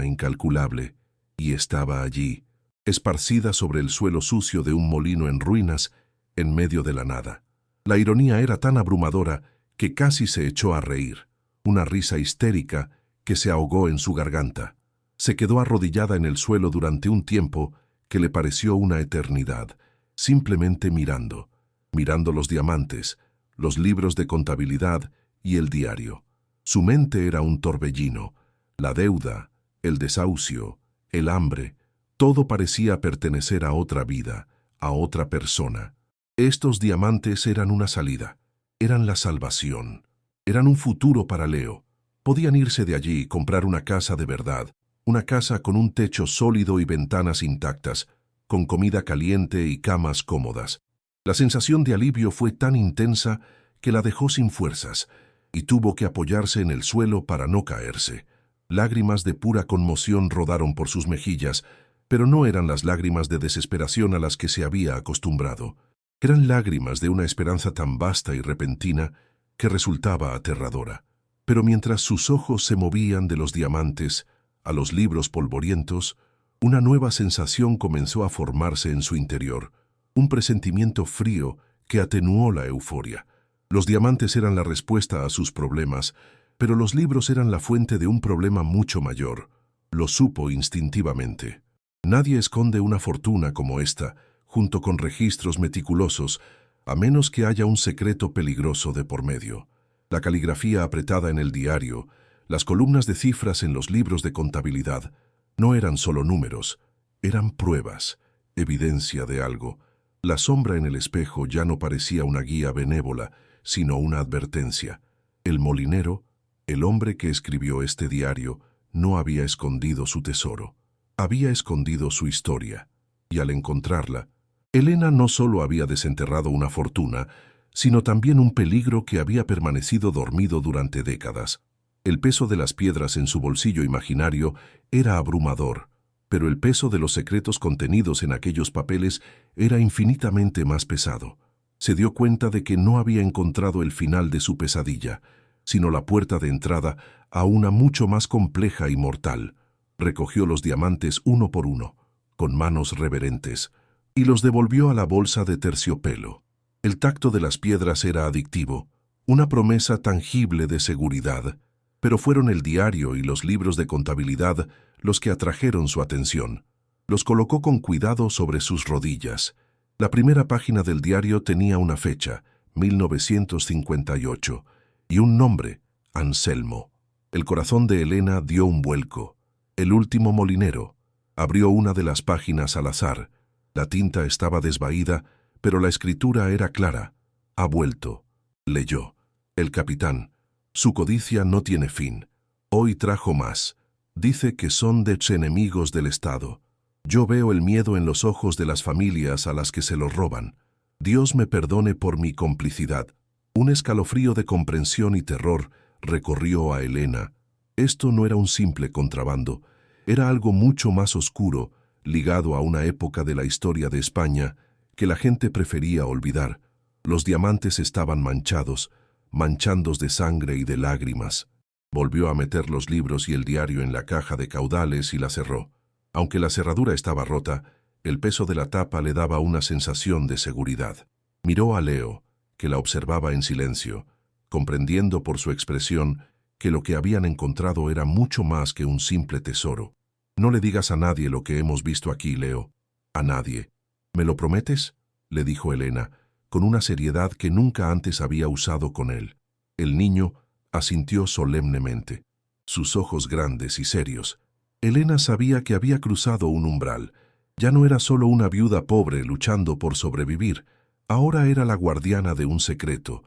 S1: incalculable, y estaba allí, esparcida sobre el suelo sucio de un molino en ruinas, en medio de la nada. La ironía era tan abrumadora que casi se echó a reír, una risa histérica que se ahogó en su garganta. Se quedó arrodillada en el suelo durante un tiempo que le pareció una eternidad, simplemente mirando los diamantes, los libros de contabilidad y el diario. Su mente era un torbellino. La deuda, el desahucio, el hambre, todo parecía pertenecer a otra vida, a otra persona. Estos diamantes eran una salida, eran la salvación, eran un futuro para Leo. Podían irse de allí y comprar una casa de verdad, una casa con un techo sólido y ventanas intactas, con comida caliente y camas cómodas. La sensación de alivio fue tan intensa que la dejó sin fuerzas y tuvo que apoyarse en el suelo para no caerse. Lágrimas de pura conmoción rodaron por sus mejillas, pero no eran las lágrimas de desesperación a las que se había acostumbrado. Eran lágrimas de una esperanza tan vasta y repentina que resultaba aterradora. Pero mientras sus ojos se movían de los diamantes a los libros polvorientos, una nueva sensación comenzó a formarse en su interior, un presentimiento frío que atenuó la euforia. Los diamantes eran la respuesta a sus problemas, pero los libros eran la fuente de un problema mucho mayor. Lo supo instintivamente. Nadie esconde una fortuna como esta, junto con registros meticulosos, a menos que haya un secreto peligroso de por medio. La caligrafía apretada en el diario, las columnas de cifras en los libros de contabilidad, no eran solo números, eran pruebas, evidencia de algo. La sombra en el espejo ya no parecía una guía benévola, sino una advertencia. El molinero, el hombre que escribió este diario, no había escondido su tesoro, había escondido su historia. Y al encontrarla, Elena no solo había desenterrado una fortuna, sino también un peligro que había permanecido dormido durante décadas. El peso de las piedras en su bolsillo imaginario era abrumador, pero el peso de los secretos contenidos en aquellos papeles era infinitamente más pesado. Se dio cuenta de que no había encontrado el final de su pesadilla, sino la puerta de entrada a una mucho más compleja y mortal. Recogió los diamantes uno por uno, con manos reverentes, y los devolvió a la bolsa de terciopelo. El tacto de las piedras era adictivo, una promesa tangible de seguridad, pero fueron el diario y los libros de contabilidad los que atrajeron su atención. Los colocó con cuidado sobre sus rodillas. La primera página del diario tenía una fecha, 1958, y un nombre, Anselmo. El corazón de Elena dio un vuelco. El último molinero. Abrió una de las páginas al azar. La tinta estaba desvaída, pero la escritura era clara. Ha vuelto. Leyó. El capitán. Su codicia no tiene fin. Hoy trajo más. Dice que son de enemigos del Estado. Yo veo el miedo en los ojos de las familias a las que se los roban. Dios me perdone por mi complicidad. Un escalofrío de comprensión y terror recorrió a Elena. Esto no era un simple contrabando. Era algo mucho más oscuro, ligado a una época de la historia de España que la gente prefería olvidar. Los diamantes estaban manchados de sangre y de lágrimas. Volvió a meter los libros y el diario en la caja de caudales y la cerró. Aunque la cerradura estaba rota, el peso de la tapa le daba una sensación de seguridad. Miró a Leo, que la observaba en silencio, comprendiendo por su expresión que lo que habían encontrado era mucho más que un simple tesoro. No le digas a nadie lo que hemos visto aquí, Leo. A nadie. ¿Me lo prometes?, le dijo Elena, con una seriedad que nunca antes había usado con él. El niño asintió solemnemente, sus ojos grandes y serios. Elena sabía que había cruzado un umbral. Ya no era solo una viuda pobre luchando por sobrevivir. Ahora era la guardiana de un secreto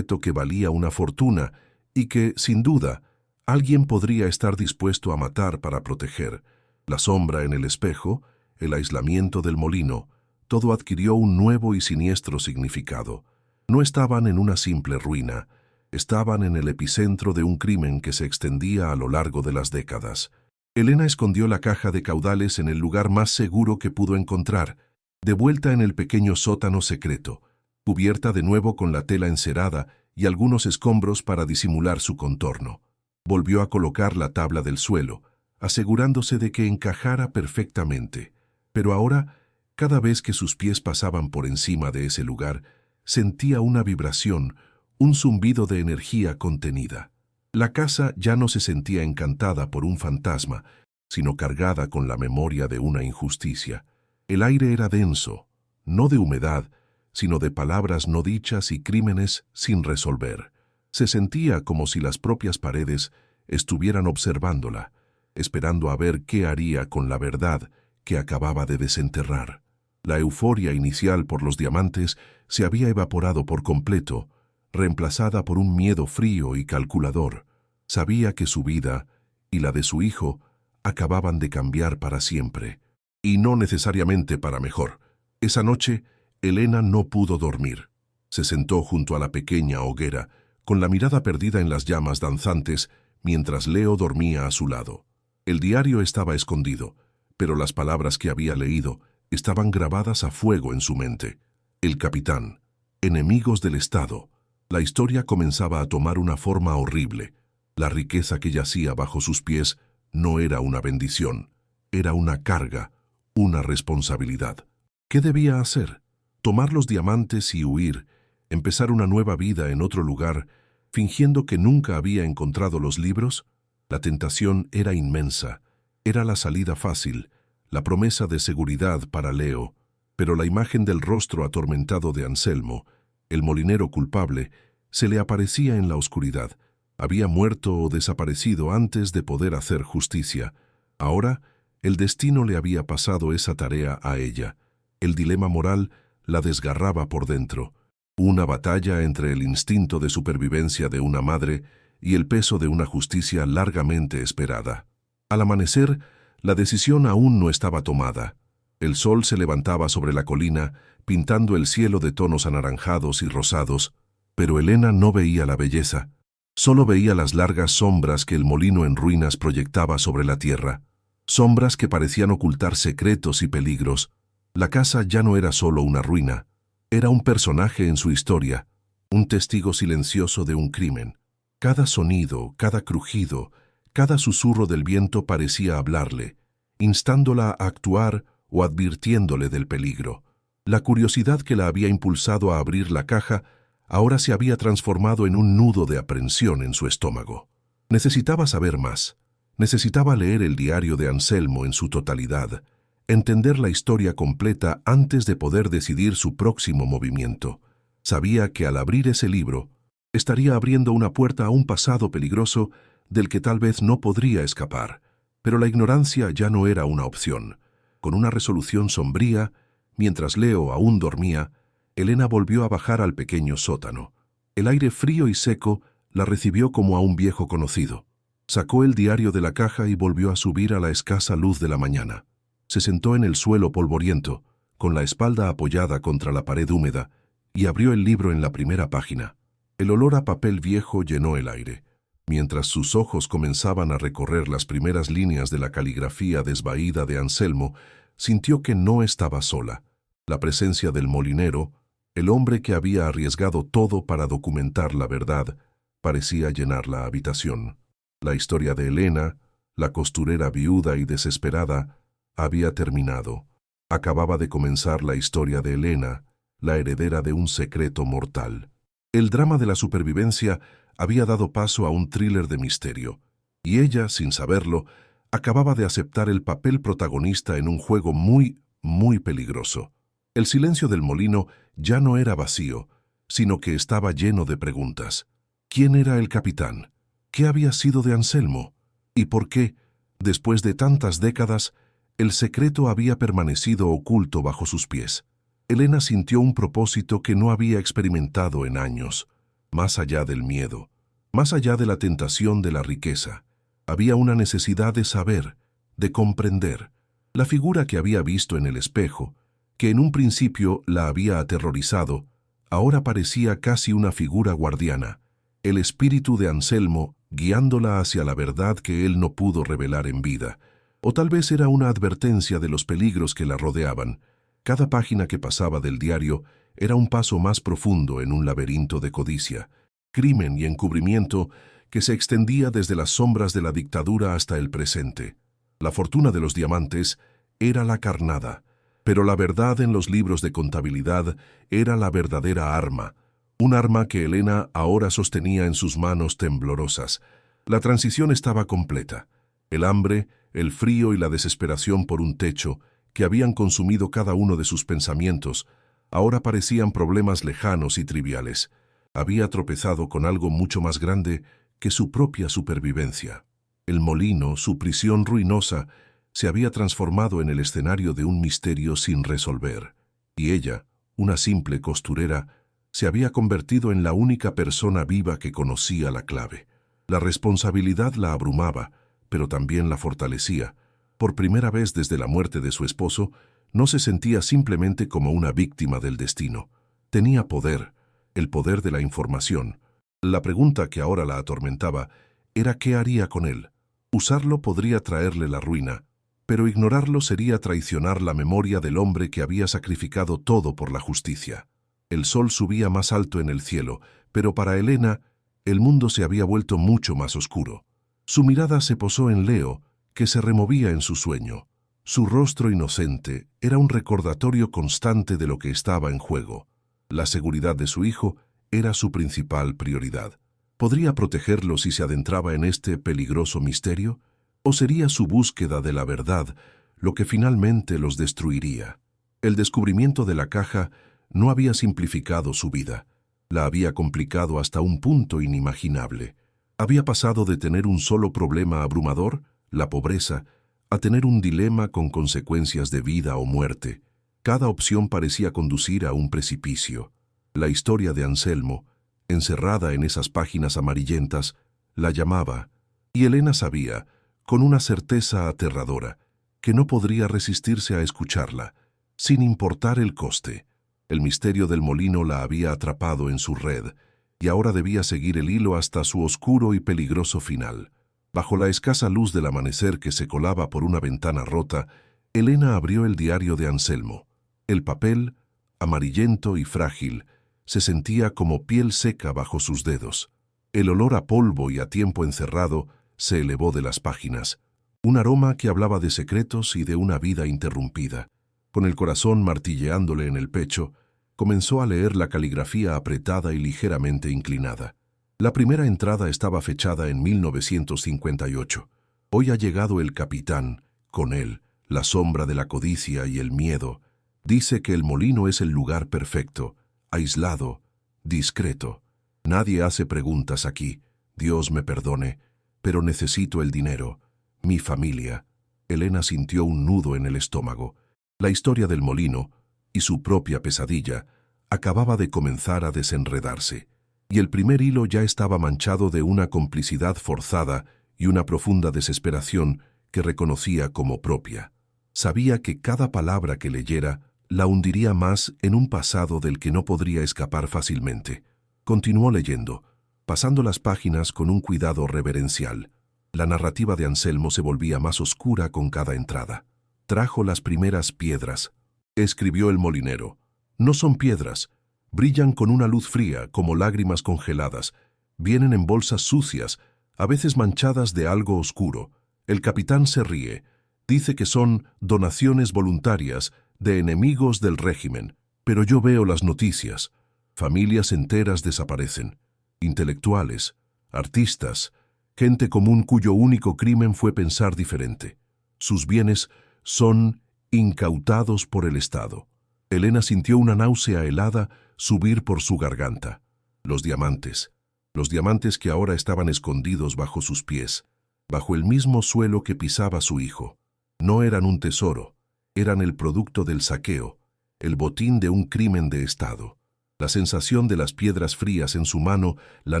S1: que valía una fortuna y que, sin duda, alguien podría estar dispuesto a matar para proteger. La sombra en el espejo, el aislamiento del molino, todo adquirió un nuevo y siniestro significado. No estaban en una simple ruina, estaban en el epicentro de un crimen que se extendía a lo largo de las décadas. Elena escondió la caja de caudales en el lugar más seguro que pudo encontrar, de vuelta en el pequeño sótano secreto, cubierta de nuevo con la tela encerada y algunos escombros para disimular su contorno. Volvió a colocar la tabla del suelo, asegurándose de que encajara perfectamente. Pero ahora, cada vez que sus pies pasaban por encima de ese lugar, sentía una vibración, un zumbido de energía contenida. La casa ya no se sentía encantada por un fantasma, sino cargada con la memoria de una injusticia. El aire era denso, no de humedad, sino de palabras no dichas y crímenes sin resolver. Se sentía como si las propias paredes estuvieran observándola, esperando a ver qué haría con la verdad que acababa de desenterrar. La euforia inicial por los diamantes se había evaporado por completo, reemplazada por un miedo frío y calculador. Sabía que su vida y la de su hijo acababan de cambiar para siempre, y no necesariamente para mejor. Esa noche, Elena no pudo dormir. Se sentó junto a la pequeña hoguera, con la mirada perdida en las llamas danzantes, mientras Leo dormía a su lado. El diario estaba escondido, pero las palabras que había leído estaban grabadas a fuego en su mente. El capitán. Enemigos del Estado. La historia comenzaba a tomar una forma horrible. La riqueza que yacía bajo sus pies no era una bendición, era una carga, una responsabilidad. ¿Qué debía hacer? Tomar los diamantes y huir, empezar una nueva vida en otro lugar, fingiendo que nunca había encontrado los libros. La tentación era inmensa, era la salida fácil, la promesa de seguridad para Leo, pero la imagen del rostro atormentado de Anselmo, el molinero culpable, se le aparecía en la oscuridad. Había muerto o desaparecido antes de poder hacer justicia. Ahora, el destino le había pasado esa tarea a ella. El dilema moral la desgarraba por dentro. Una batalla entre el instinto de supervivencia de una madre y el peso de una justicia largamente esperada. Al amanecer, la decisión aún no estaba tomada. El sol se levantaba sobre la colina, pintando el cielo de tonos anaranjados y rosados, pero Elena no veía la belleza. Solo veía las largas sombras que el molino en ruinas proyectaba sobre la tierra, sombras que parecían ocultar secretos y peligros. La casa ya no era solo una ruina, era un personaje en su historia, un testigo silencioso de un crimen. Cada sonido, cada crujido, cada susurro del viento parecía hablarle, instándola a actuar o advirtiéndole del peligro. La curiosidad que la había impulsado a abrir la caja ahora se había transformado en un nudo de aprensión en su estómago. Necesitaba saber más. Necesitaba leer el diario de Anselmo en su totalidad, entender la historia completa antes de poder decidir su próximo movimiento. Sabía que al abrir ese libro, estaría abriendo una puerta a un pasado peligroso del que tal vez no podría escapar. Pero la ignorancia ya no era una opción. Con una resolución sombría, mientras Leo aún dormía, Elena volvió a bajar al pequeño sótano. El aire frío y seco la recibió como a un viejo conocido. Sacó el diario de la caja y volvió a subir a la escasa luz de la mañana. Se sentó en el suelo polvoriento, con la espalda apoyada contra la pared húmeda, y abrió el libro en la primera página. El olor a papel viejo llenó el aire. Mientras sus ojos comenzaban a recorrer las primeras líneas de la caligrafía desvaída de Anselmo, sintió que no estaba sola. La presencia del molinero, el hombre que había arriesgado todo para documentar la verdad, parecía llenar la habitación. La historia de Elena, la costurera viuda y desesperada, había terminado. Acababa de comenzar la historia de Elena, la heredera de un secreto mortal. El drama de la supervivencia había dado paso a un thriller de misterio, y ella, sin saberlo, acababa de aceptar el papel protagonista en un juego muy peligroso. El silencio del molino ya no era vacío, sino que estaba lleno de preguntas. ¿Quién era el capitán? ¿Qué había sido de Anselmo? ¿Y por qué, después de tantas décadas, el secreto había permanecido oculto bajo sus pies? Elena sintió un propósito que no había experimentado en años. Más allá del miedo, más allá de la tentación de la riqueza, había una necesidad de saber, de comprender. La figura que había visto en el espejo, que en un principio la había aterrorizado, ahora parecía casi una figura guardiana, el espíritu de Anselmo guiándola hacia la verdad que él no pudo revelar en vida. O tal vez era una advertencia de los peligros que la rodeaban. Cada página que pasaba del diario era un paso más profundo en un laberinto de codicia, crimen y encubrimiento que se extendía desde las sombras de la dictadura hasta el presente. La fortuna de los diamantes era la carnada, pero la verdad en los libros de contabilidad era la verdadera arma, un arma que Elena ahora sostenía en sus manos temblorosas. La transición estaba completa. El hambre, el frío y la desesperación por un techo, que habían consumido cada uno de sus pensamientos, ahora parecían problemas lejanos y triviales. Había tropezado con algo mucho más grande que su propia supervivencia. El molino, su prisión ruinosa, se había transformado en el escenario de un misterio sin resolver, y ella, una simple costurera, se había convertido en la única persona viva que conocía la clave. La responsabilidad la abrumaba, pero también la fortalecía. Por primera vez desde la muerte de su esposo, no se sentía simplemente como una víctima del destino. Tenía poder, el poder de la información. La pregunta que ahora la atormentaba era ¿qué haría con él? Usarlo podría traerle la ruina, pero ignorarlo sería traicionar la memoria del hombre que había sacrificado todo por la justicia. El sol subía más alto en el cielo, pero para Elena, el mundo se había vuelto mucho más oscuro. Su mirada se posó en Leo, que se removía en su sueño. Su rostro inocente era un recordatorio constante de lo que estaba en juego. La seguridad de su hijo era su principal prioridad. ¿Podría protegerlo si se adentraba en este peligroso misterio? ¿O sería su búsqueda de la verdad lo que finalmente los destruiría? El descubrimiento de la caja no había simplificado su vida. La había complicado hasta un punto inimaginable. Había pasado de tener un solo problema abrumador, la pobreza, a tener un dilema con consecuencias de vida o muerte. Cada opción parecía conducir a un precipicio. La historia de Anselmo, encerrada en esas páginas amarillentas, la llamaba, y Elena sabía, con una certeza aterradora, que no podría resistirse a escucharla, sin importar el coste. El misterio del molino la había atrapado en su red, y ahora debía seguir el hilo hasta su oscuro y peligroso final. Bajo la escasa luz del amanecer que se colaba por una ventana rota, Elena abrió el diario de Anselmo. El papel, amarillento y frágil, se sentía como piel seca bajo sus dedos. El olor a polvo y a tiempo encerrado se elevó de las páginas, un aroma que hablaba de secretos y de una vida interrumpida. Con el corazón martilleándole en el pecho, comenzó a leer la caligrafía apretada y ligeramente inclinada. La primera entrada estaba fechada en 1958. Hoy ha llegado el capitán, con él, la sombra de la codicia y el miedo. Dice que el molino es el lugar perfecto, aislado, discreto. Nadie hace preguntas aquí, Dios me perdone, pero necesito el dinero, mi familia. Elena sintió un nudo en el estómago. La historia del molino, y su propia pesadilla, acababa de comenzar a desenredarse, y el primer hilo ya estaba manchado de una complicidad forzada y una profunda desesperación que reconocía como propia. Sabía que cada palabra que leyera la hundiría más en un pasado del que no podría escapar fácilmente. Continuó leyendo, pasando las páginas con un cuidado reverencial. La narrativa de Anselmo se volvía más oscura con cada entrada. Trajo las primeras piedras, escribió el molinero. No son piedras, brillan con una luz fría como lágrimas congeladas. Vienen en bolsas sucias, a veces manchadas de algo oscuro. El capitán se ríe. Dice que son donaciones voluntarias de enemigos del régimen. Pero yo veo las noticias. Familias enteras desaparecen. Intelectuales, artistas, gente común cuyo único crimen fue pensar diferente. Sus bienes son incautados por el Estado. Elena sintió una náusea helada subir por su garganta. Los diamantes que ahora estaban escondidos bajo sus pies, bajo el mismo suelo que pisaba su hijo. No eran un tesoro, eran el producto del saqueo, el botín de un crimen de Estado. La sensación de las piedras frías en su mano la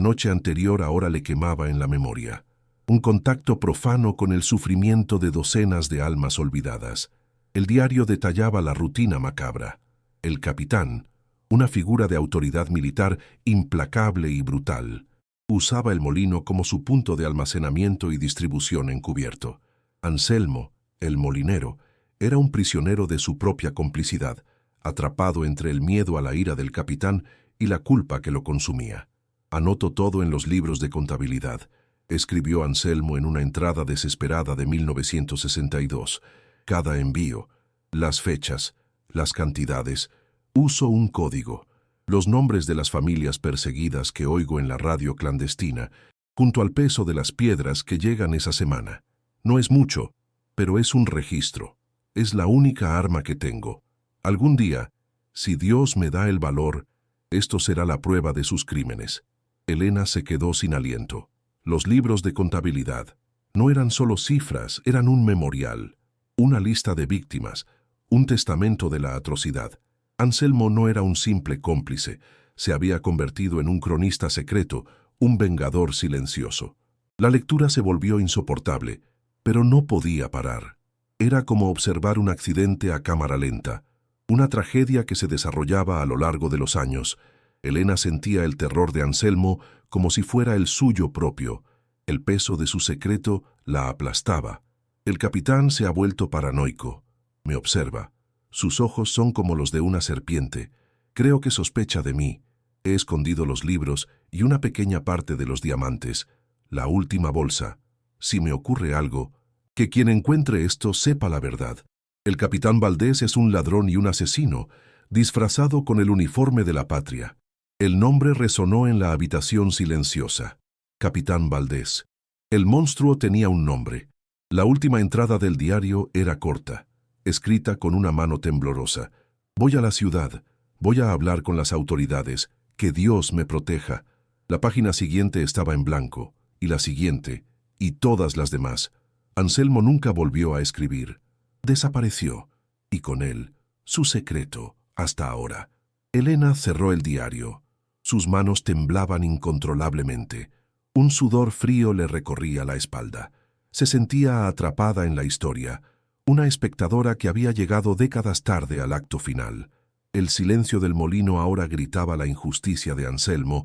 S1: noche anterior ahora le quemaba en la memoria. Un contacto profano con el sufrimiento de docenas de almas olvidadas. El diario detallaba la rutina macabra. El capitán, una figura de autoridad militar implacable y brutal, usaba el molino como su punto de almacenamiento y distribución encubierto. Anselmo, el molinero, era un prisionero de su propia complicidad, atrapado entre el miedo a la ira del capitán y la culpa que lo consumía. Anoto todo en los libros de contabilidad, escribió Anselmo en una entrada desesperada de 1962. Cada envío, las fechas, las cantidades, uso un código, los nombres de las familias perseguidas que oigo en la radio clandestina, junto al peso de las piedras que llegan esa semana. No es mucho, pero es un registro. Es la única arma que tengo. Algún día, si Dios me da el valor, esto será la prueba de sus crímenes. Elena se quedó sin aliento. Los libros de contabilidad no eran solo cifras, eran un memorial, una lista de víctimas, un testamento de la atrocidad. Anselmo no era un simple cómplice, se había convertido en un cronista secreto, un vengador silencioso. La lectura se volvió insoportable, pero no podía parar. Era como observar un accidente a cámara lenta, una tragedia que se desarrollaba a lo largo de los años. Elena sentía el terror de Anselmo como si fuera el suyo propio. El peso de su secreto la aplastaba. El capitán se ha vuelto paranoico. Me observa. Sus ojos son como los de una serpiente. Creo que sospecha de mí. He escondido los libros y una pequeña parte de los diamantes, la última bolsa. Si me ocurre algo, que quien encuentre esto sepa la verdad. El capitán Valdés es un ladrón y un asesino, disfrazado con el uniforme de la patria. El nombre resonó en la habitación silenciosa. Capitán Valdés. El monstruo tenía un nombre. La última entrada del diario era corta, escrita con una mano temblorosa. Voy a la ciudad. Voy a hablar con las autoridades. Que Dios me proteja. La página siguiente estaba en blanco, y la siguiente, y todas las demás. Anselmo nunca volvió a escribir. Desapareció, y con él, su secreto, hasta ahora. Elena cerró el diario. Sus manos temblaban incontrolablemente. Un sudor frío le recorría la espalda. Se sentía atrapada en la historia, una espectadora que había llegado décadas tarde al acto final. El silencio del molino ahora gritaba la injusticia de Anselmo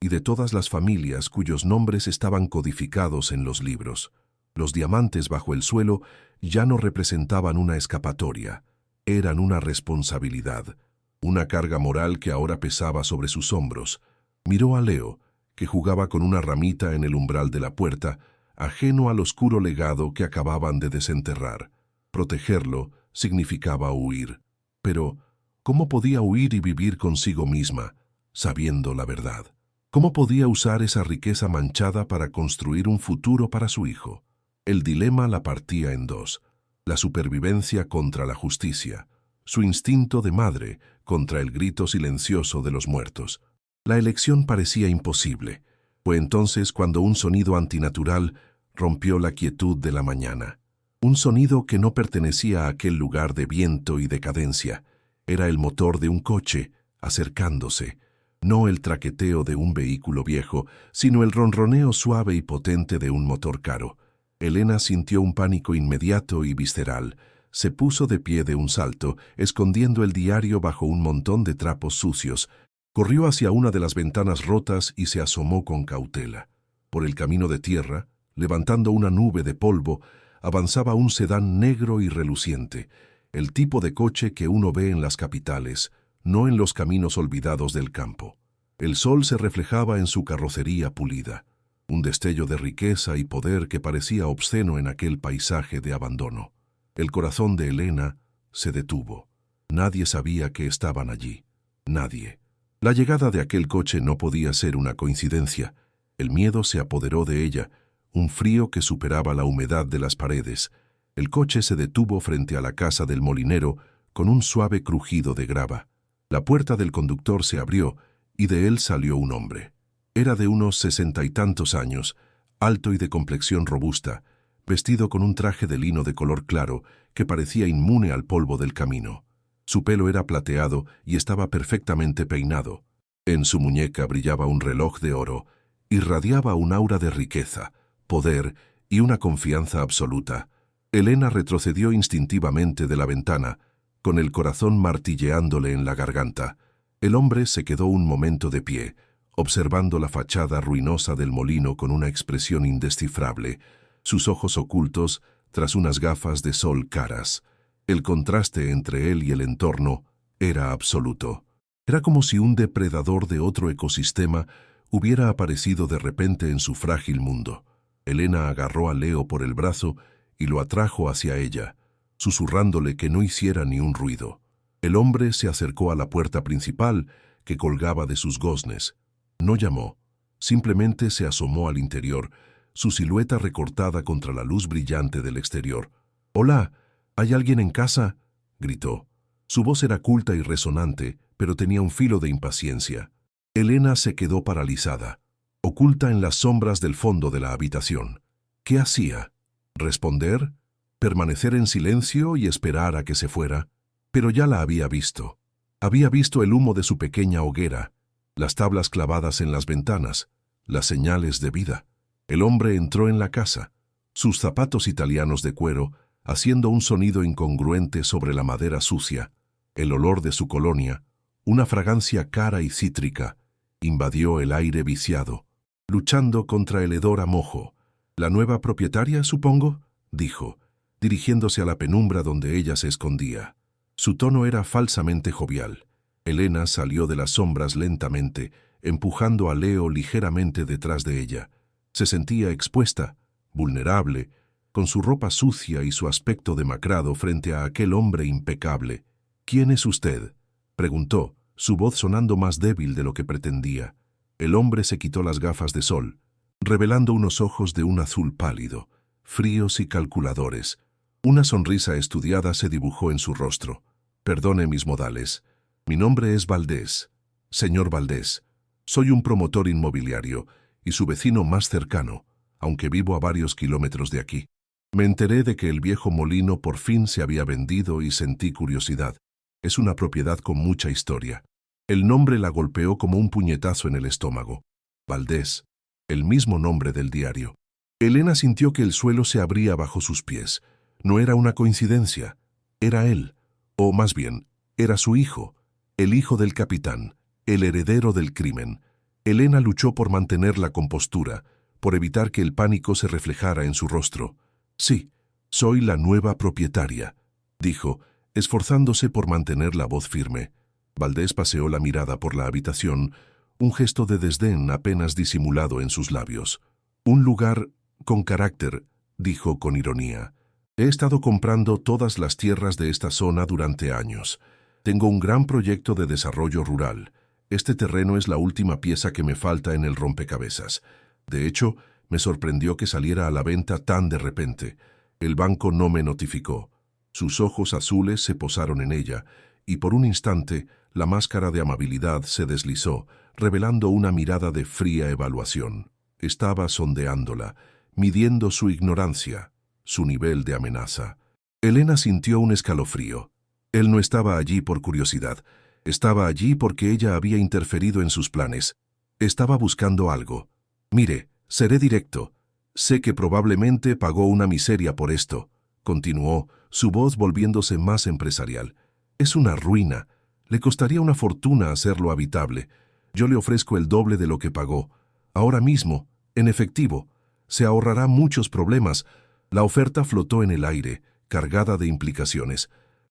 S1: y de todas las familias cuyos nombres estaban codificados en los libros. Los diamantes bajo el suelo ya no representaban una escapatoria, eran una responsabilidad, una carga moral que ahora pesaba sobre sus hombros. Miró a Leo, que jugaba con una ramita en el umbral de la puerta, ajeno al oscuro legado que acababan de desenterrar. Protegerlo significaba huir. Pero, ¿cómo podía huir y vivir consigo misma, sabiendo la verdad? ¿Cómo podía usar esa riqueza manchada para construir un futuro para su hijo? El dilema la partía en dos: la supervivencia contra la justicia, su instinto de madre contra el grito silencioso de los muertos. La elección parecía imposible. Fue entonces cuando un sonido antinatural rompió la quietud de la mañana. Un sonido que no pertenecía a aquel lugar de viento y decadencia. Era el motor de un coche, acercándose. No el traqueteo de un vehículo viejo, sino el ronroneo suave y potente de un motor caro. Elena sintió un pánico inmediato y visceral. Se puso de pie de un salto, escondiendo el diario bajo un montón de trapos sucios. Corrió hacia una de las ventanas rotas y se asomó con cautela. Por el camino de tierra, levantando una nube de polvo, avanzaba un sedán negro y reluciente, el tipo de coche que uno ve en las capitales, no en los caminos olvidados del campo. El sol se reflejaba en su carrocería pulida, un destello de riqueza y poder que parecía obsceno en aquel paisaje de abandono. El corazón de Elena se detuvo. Nadie sabía que estaban allí. Nadie. La llegada de aquel coche no podía ser una coincidencia. El miedo se apoderó de ella, un frío que superaba la humedad de las paredes. El coche se detuvo frente a la casa del molinero con un suave crujido de grava. La puerta del conductor se abrió y de él salió un hombre. Era de unos 60 y tantos años, alto y de complexión robusta, vestido con un traje de lino de color claro que parecía inmune al polvo del camino. Su pelo era plateado y estaba perfectamente peinado. En su muñeca brillaba un reloj de oro, irradiaba un aura de riqueza, poder y una confianza absoluta. Elena retrocedió instintivamente de la ventana, con el corazón martilleándole en la garganta. El hombre se quedó un momento de pie, observando la fachada ruinosa del molino con una expresión indescifrable, sus ojos ocultos tras unas gafas de sol caras. El contraste entre él y el entorno era absoluto. Era como si un depredador de otro ecosistema hubiera aparecido de repente en su frágil mundo. Elena agarró a Leo por el brazo y lo atrajo hacia ella, susurrándole que no hiciera ni un ruido. El hombre se acercó a la puerta principal que colgaba de sus goznes. No llamó, simplemente se asomó al interior, su silueta recortada contra la luz brillante del exterior. «Hola, ¿hay alguien en casa?», gritó. Su voz era culta y resonante, pero tenía un filo de impaciencia. Elena se quedó paralizada, oculta en las sombras del fondo de la habitación. ¿Qué hacía? ¿Responder? ¿Permanecer en silencio y esperar a que se fuera? Pero ya la había visto. Había visto el humo de su pequeña hoguera, las tablas clavadas en las ventanas, las señales de vida. El hombre entró en la casa, sus zapatos italianos de cuero haciendo un sonido incongruente sobre la madera sucia. El olor de su colonia, una fragancia cara y cítrica, invadió el aire viciado, luchando contra el hedor a mojo. «¿La nueva propietaria, supongo?», dijo, dirigiéndose a la penumbra donde ella se escondía. Su tono era falsamente jovial. Elena salió de las sombras lentamente, empujando a Leo ligeramente detrás de ella. Se sentía expuesta, vulnerable, con su ropa sucia y su aspecto demacrado frente a aquel hombre impecable. «¿Quién es usted?», preguntó, su voz sonando más débil de lo que pretendía. El hombre se quitó las gafas de sol, revelando unos ojos de un azul pálido, fríos y calculadores. Una sonrisa estudiada se dibujó en su rostro. «Perdone mis modales. Mi nombre es Valdés. Señor Valdés, soy un promotor inmobiliario y su vecino más cercano, aunque vivo a varios kilómetros de aquí. Me enteré de que el viejo molino por fin se había vendido y sentí curiosidad. Es una propiedad con mucha historia». El nombre la golpeó como un puñetazo en el estómago. Valdés, el mismo nombre del diario. Elena sintió que el suelo se abría bajo sus pies. No era una coincidencia. Era él, o más bien, era su hijo, el hijo del capitán, el heredero del crimen. Elena luchó por mantener la compostura, por evitar que el pánico se reflejara en su rostro. «Sí, soy la nueva propietaria», dijo, esforzándose por mantener la voz firme. Valdés paseó la mirada por la habitación, un gesto de desdén apenas disimulado en sus labios. «Un lugar con carácter», dijo con ironía. «He estado comprando todas las tierras de esta zona durante años. Tengo un gran proyecto de desarrollo rural. Este terreno es la última pieza que me falta en el rompecabezas. De hecho, me sorprendió que saliera a la venta tan de repente. El banco no me notificó». Sus ojos azules se posaron en ella, y por un instante la máscara de amabilidad se deslizó, revelando una mirada de fría evaluación. Estaba sondeándola, midiendo su ignorancia, su nivel de amenaza. Elena sintió un escalofrío. Él no estaba allí por curiosidad. Estaba allí porque ella había interferido en sus planes. Estaba buscando algo. «Mire, seré directo. Sé que probablemente pagó una miseria por esto», continuó, su voz volviéndose más empresarial. «Es una ruina. Le costaría una fortuna hacerlo habitable. Yo le ofrezco el doble de lo que pagó. Ahora mismo, en efectivo. Se ahorrará muchos problemas». La oferta flotó en el aire, cargada de implicaciones.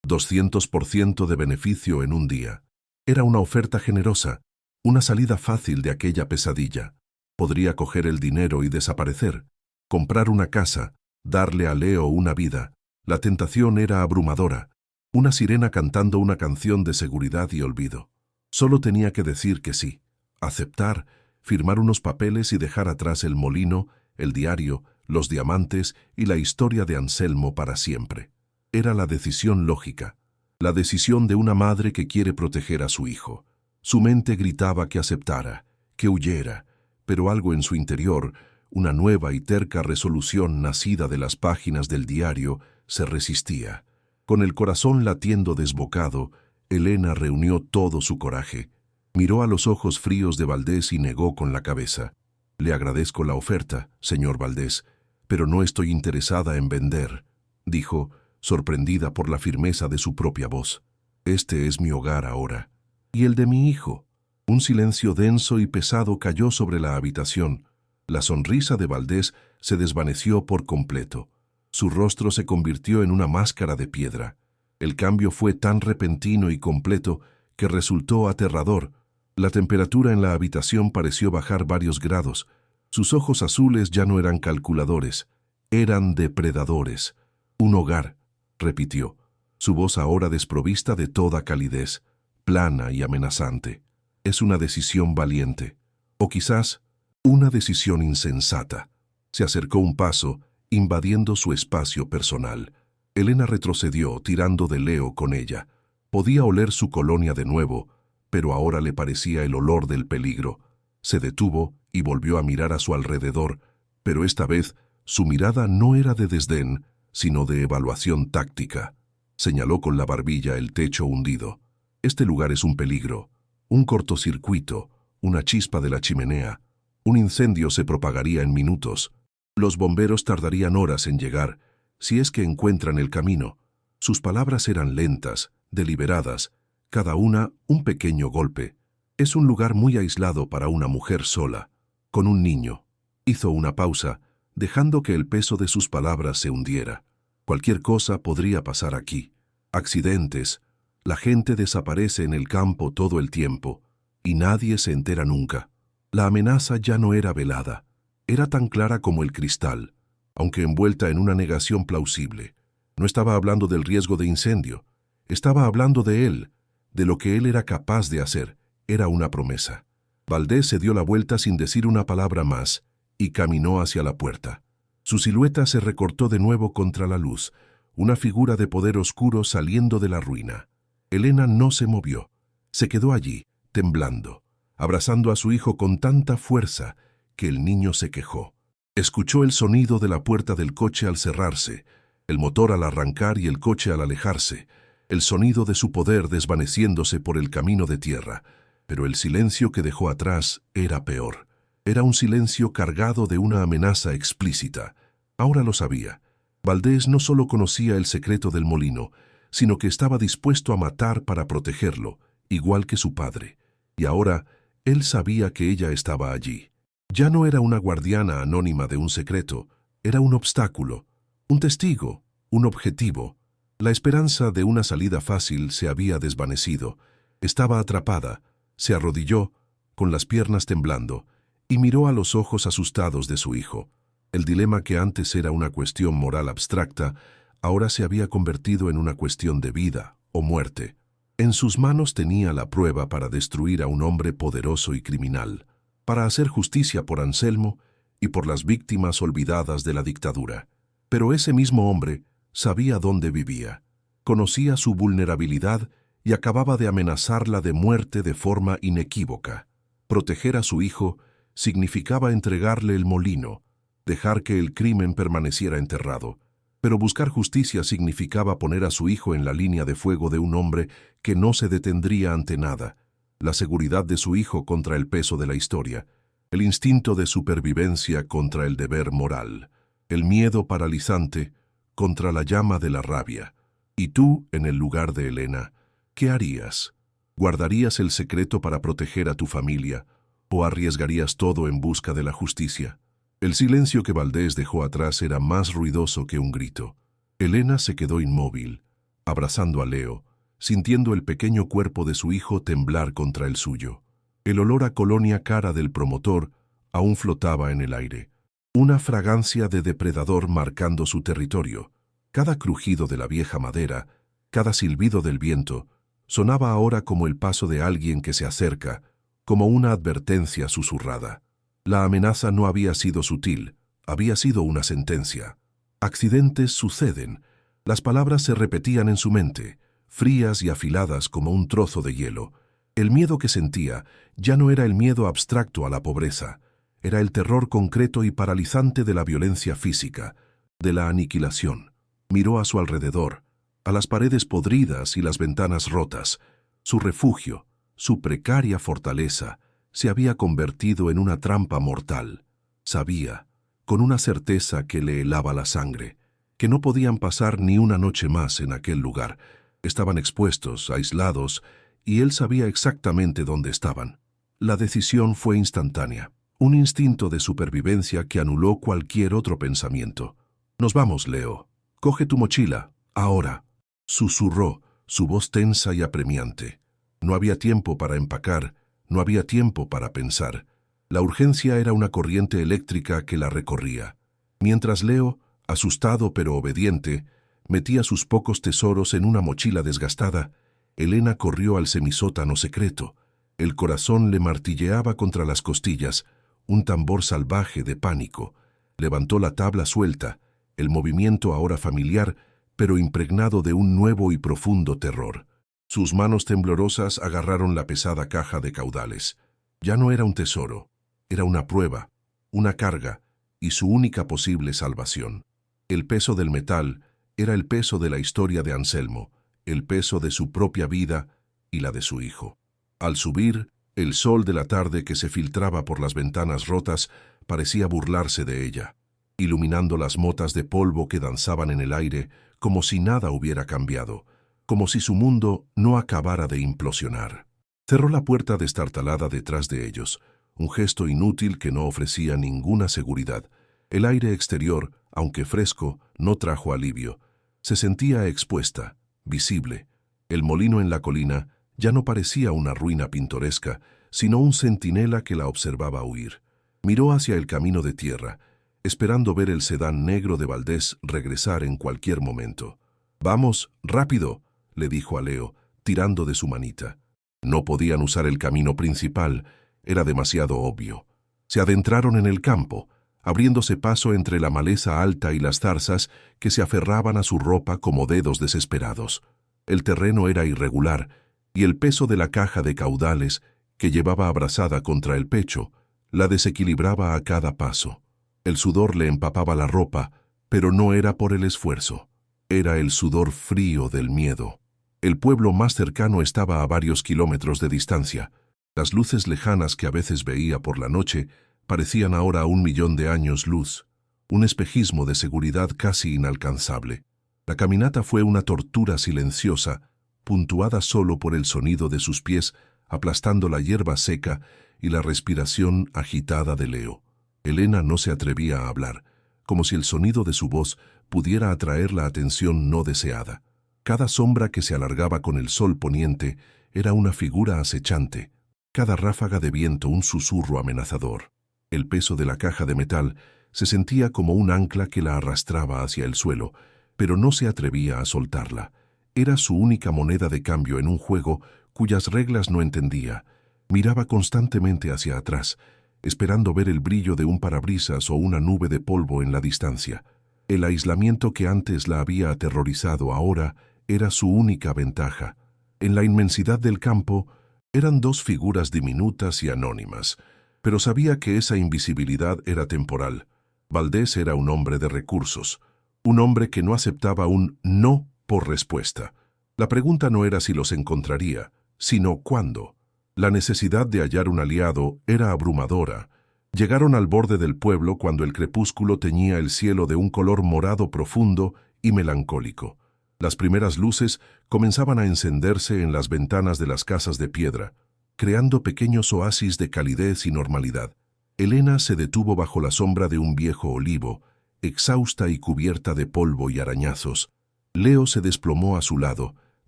S1: 200% de beneficio en un día. Era una oferta generosa, una salida fácil de aquella pesadilla. Podría coger el dinero y desaparecer, comprar una casa, darle a Leo una vida. La tentación era abrumadora. Una sirena cantando una canción de seguridad y olvido. Solo tenía que decir que sí, aceptar, firmar unos papeles y dejar atrás el molino, el diario, los diamantes y la historia de Anselmo para siempre. Era la decisión lógica, la decisión de una madre que quiere proteger a su hijo. Su mente gritaba que aceptara, que huyera, pero algo en su interior, una nueva y terca resolución nacida de las páginas del diario, se resistía. Con el corazón latiendo desbocado, Elena reunió todo su coraje. Miró a los ojos fríos de Valdés y negó con la cabeza. «Le agradezco la oferta, señor Valdés, pero no estoy interesada en vender», dijo, sorprendida por la firmeza de su propia voz. «Este es mi hogar ahora. Y el de mi hijo». Un silencio denso y pesado cayó sobre la habitación. La sonrisa de Valdés se desvaneció por completo. Su rostro se convirtió en una máscara de piedra. El cambio fue tan repentino y completo que resultó aterrador. La temperatura en la habitación pareció bajar varios grados. Sus ojos azules ya no eran calculadores, eran depredadores. «Un hogar», repitió, su voz ahora desprovista de toda calidez, plana y amenazante. «Es una decisión valiente, o quizás una decisión insensata». Se acercó un paso, invadiendo su espacio personal. Elena retrocedió, tirando de Leo con ella. Podía oler su colonia de nuevo, pero ahora le parecía el olor del peligro. Se detuvo y volvió a mirar a su alrededor, pero esta vez su mirada no era de desdén, sino de evaluación táctica. Señaló con la barbilla el techo hundido. «Este lugar es un peligro. Un cortocircuito, una chispa de la chimenea. Un incendio se propagaría en minutos. Los bomberos tardarían horas en llegar, si es que encuentran el camino». Sus palabras eran lentas, deliberadas, cada una un pequeño golpe. «Es un lugar muy aislado para una mujer sola, con un niño». Hizo una pausa, dejando que el peso de sus palabras se hundiera. «Cualquier cosa podría pasar aquí. Accidentes». La gente desaparece en el campo todo el tiempo, y nadie se entera nunca. La amenaza ya no era velada, era tan clara como el cristal, aunque envuelta en una negación plausible. No estaba hablando del riesgo de incendio, estaba hablando de él, de lo que él era capaz de hacer. Era una promesa. Valdés se dio la vuelta sin decir una palabra más y caminó hacia la puerta. Su silueta se recortó de nuevo contra la luz, una figura de poder oscuro saliendo de la ruina. Elena no se movió, se quedó allí, temblando, abrazando a su hijo con tanta fuerza que el niño se quejó. Escuchó el sonido de la puerta del coche al cerrarse, el motor al arrancar y el coche al alejarse, el sonido de su poder desvaneciéndose por el camino de tierra. Pero el silencio que dejó atrás era peor. Era un silencio cargado de una amenaza explícita. Ahora lo sabía. Valdés no solo conocía el secreto del molino, sino que estaba dispuesto a matar para protegerlo, igual que su padre. Y ahora, él sabía que ella estaba allí. Ya no era una guardiana anónima de un secreto, era un obstáculo, un testigo, un objetivo. La esperanza de una salida fácil se había desvanecido. Estaba atrapada. Se arrodilló, con las piernas temblando, y miró a los ojos asustados de su hijo. El dilema que antes era una cuestión moral abstracta, ahora se había convertido en una cuestión de vida o muerte. En sus manos tenía la prueba para destruir a un hombre poderoso y criminal, para hacer justicia por Anselmo y por las víctimas olvidadas de la dictadura. Pero ese mismo hombre sabía dónde vivía, conocía su vulnerabilidad y acababa de amenazarla de muerte de forma inequívoca. Proteger a su hijo significaba entregarle el molino, dejar que el crimen permaneciera enterrado. Pero buscar justicia significaba poner a su hijo en la línea de fuego de un hombre que no se detendría ante nada. La seguridad de su hijo contra el peso de la historia, el instinto de supervivencia contra el deber moral, el miedo paralizante contra la llama de la rabia. Y tú, en el lugar de Elena, ¿qué harías? ¿Guardarías el secreto para proteger a tu familia o arriesgarías todo en busca de la justicia? El silencio que Valdés dejó atrás era más ruidoso que un grito. Elena se quedó inmóvil, abrazando a Leo, sintiendo el pequeño cuerpo de su hijo temblar contra el suyo. El olor a colonia cara del promotor aún flotaba en el aire. Una fragancia de depredador marcando su territorio. Cada crujido de la vieja madera, cada silbido del viento, sonaba ahora como el paso de alguien que se acerca, como una advertencia susurrada. La amenaza no había sido sutil, había sido una sentencia. Accidentes suceden. Las palabras se repetían en su mente, frías y afiladas como un trozo de hielo. El miedo que sentía ya no era el miedo abstracto a la pobreza, era el terror concreto y paralizante de la violencia física, de la aniquilación. Miró a su alrededor, a las paredes podridas y las ventanas rotas. Su refugio, su precaria fortaleza, se había convertido en una trampa mortal. Sabía, con una certeza que le helaba la sangre, que no podían pasar ni una noche más en aquel lugar. Estaban expuestos, aislados, y él sabía exactamente dónde estaban. La decisión fue instantánea, un instinto de supervivencia que anuló cualquier otro pensamiento. «Nos vamos, Leo. Coge tu mochila, ahora», susurró, su voz tensa y apremiante. No había tiempo para empacar, no había tiempo para pensar. La urgencia era una corriente eléctrica que la recorría. Mientras Leo, asustado pero obediente, metía sus pocos tesoros en una mochila desgastada, Elena corrió al semisótano secreto. El corazón le martilleaba contra las costillas, un tambor salvaje de pánico. Levantó la tabla suelta, el movimiento ahora familiar, pero impregnado de un nuevo y profundo terror. Sus manos temblorosas agarraron la pesada caja de caudales. Ya no era un tesoro, era una prueba, una carga y su única posible salvación. El peso del metal era el peso de la historia de Anselmo, el peso de su propia vida y la de su hijo. Al subir, el sol de la tarde que se filtraba por las ventanas rotas parecía burlarse de ella, iluminando las motas de polvo que danzaban en el aire como si nada hubiera cambiado, como si su mundo no acabara de implosionar. Cerró la puerta destartalada detrás de ellos, un gesto inútil que no ofrecía ninguna seguridad. El aire exterior, aunque fresco, no trajo alivio. Se sentía expuesta, visible. El molino en la colina ya no parecía una ruina pintoresca, sino un centinela que la observaba huir. Miró hacia el camino de tierra, esperando ver el sedán negro de Valdés regresar en cualquier momento. «Vamos, rápido», le dijo a Leo, tirando de su manita. No podían usar el camino principal, era demasiado obvio. Se adentraron en el campo, abriéndose paso entre la maleza alta y las zarzas que se aferraban a su ropa como dedos desesperados. El terreno era irregular, y el peso de la caja de caudales, que llevaba abrazada contra el pecho, la desequilibraba a cada paso. El sudor le empapaba la ropa, pero no era por el esfuerzo. Era el sudor frío del miedo. El pueblo más cercano estaba a varios kilómetros de distancia. Las luces lejanas que a veces veía por la noche parecían ahora 1.000.000 de años luz, un espejismo de seguridad casi inalcanzable. La caminata fue una tortura silenciosa, puntuada solo por el sonido de sus pies aplastando la hierba seca y la respiración agitada de Leo. Elena no se atrevía a hablar, como si el sonido de su voz pudiera atraer la atención no deseada. Cada sombra que se alargaba con el sol poniente era una figura acechante, cada ráfaga de viento un susurro amenazador. El peso de la caja de metal se sentía como un ancla que la arrastraba hacia el suelo, pero no se atrevía a soltarla. Era su única moneda de cambio en un juego cuyas reglas no entendía. Miraba constantemente hacia atrás, esperando ver el brillo de un parabrisas o una nube de polvo en la distancia. El aislamiento que antes la había aterrorizado ahora era su única ventaja. En la inmensidad del campo eran dos figuras diminutas y anónimas, pero sabía que esa invisibilidad era temporal. Valdés era un hombre de recursos, un hombre que no aceptaba un no por respuesta. La pregunta no era si los encontraría, sino cuándo. La necesidad de hallar un aliado era abrumadora. Llegaron al borde del pueblo cuando el crepúsculo teñía el cielo de un color morado profundo y melancólico. Las primeras luces comenzaban a encenderse en las ventanas de las casas de piedra, creando pequeños oasis de calidez y normalidad. Elena se detuvo bajo la sombra de un viejo olivo, exhausta y cubierta de polvo y arañazos. Leo se desplomó a su lado,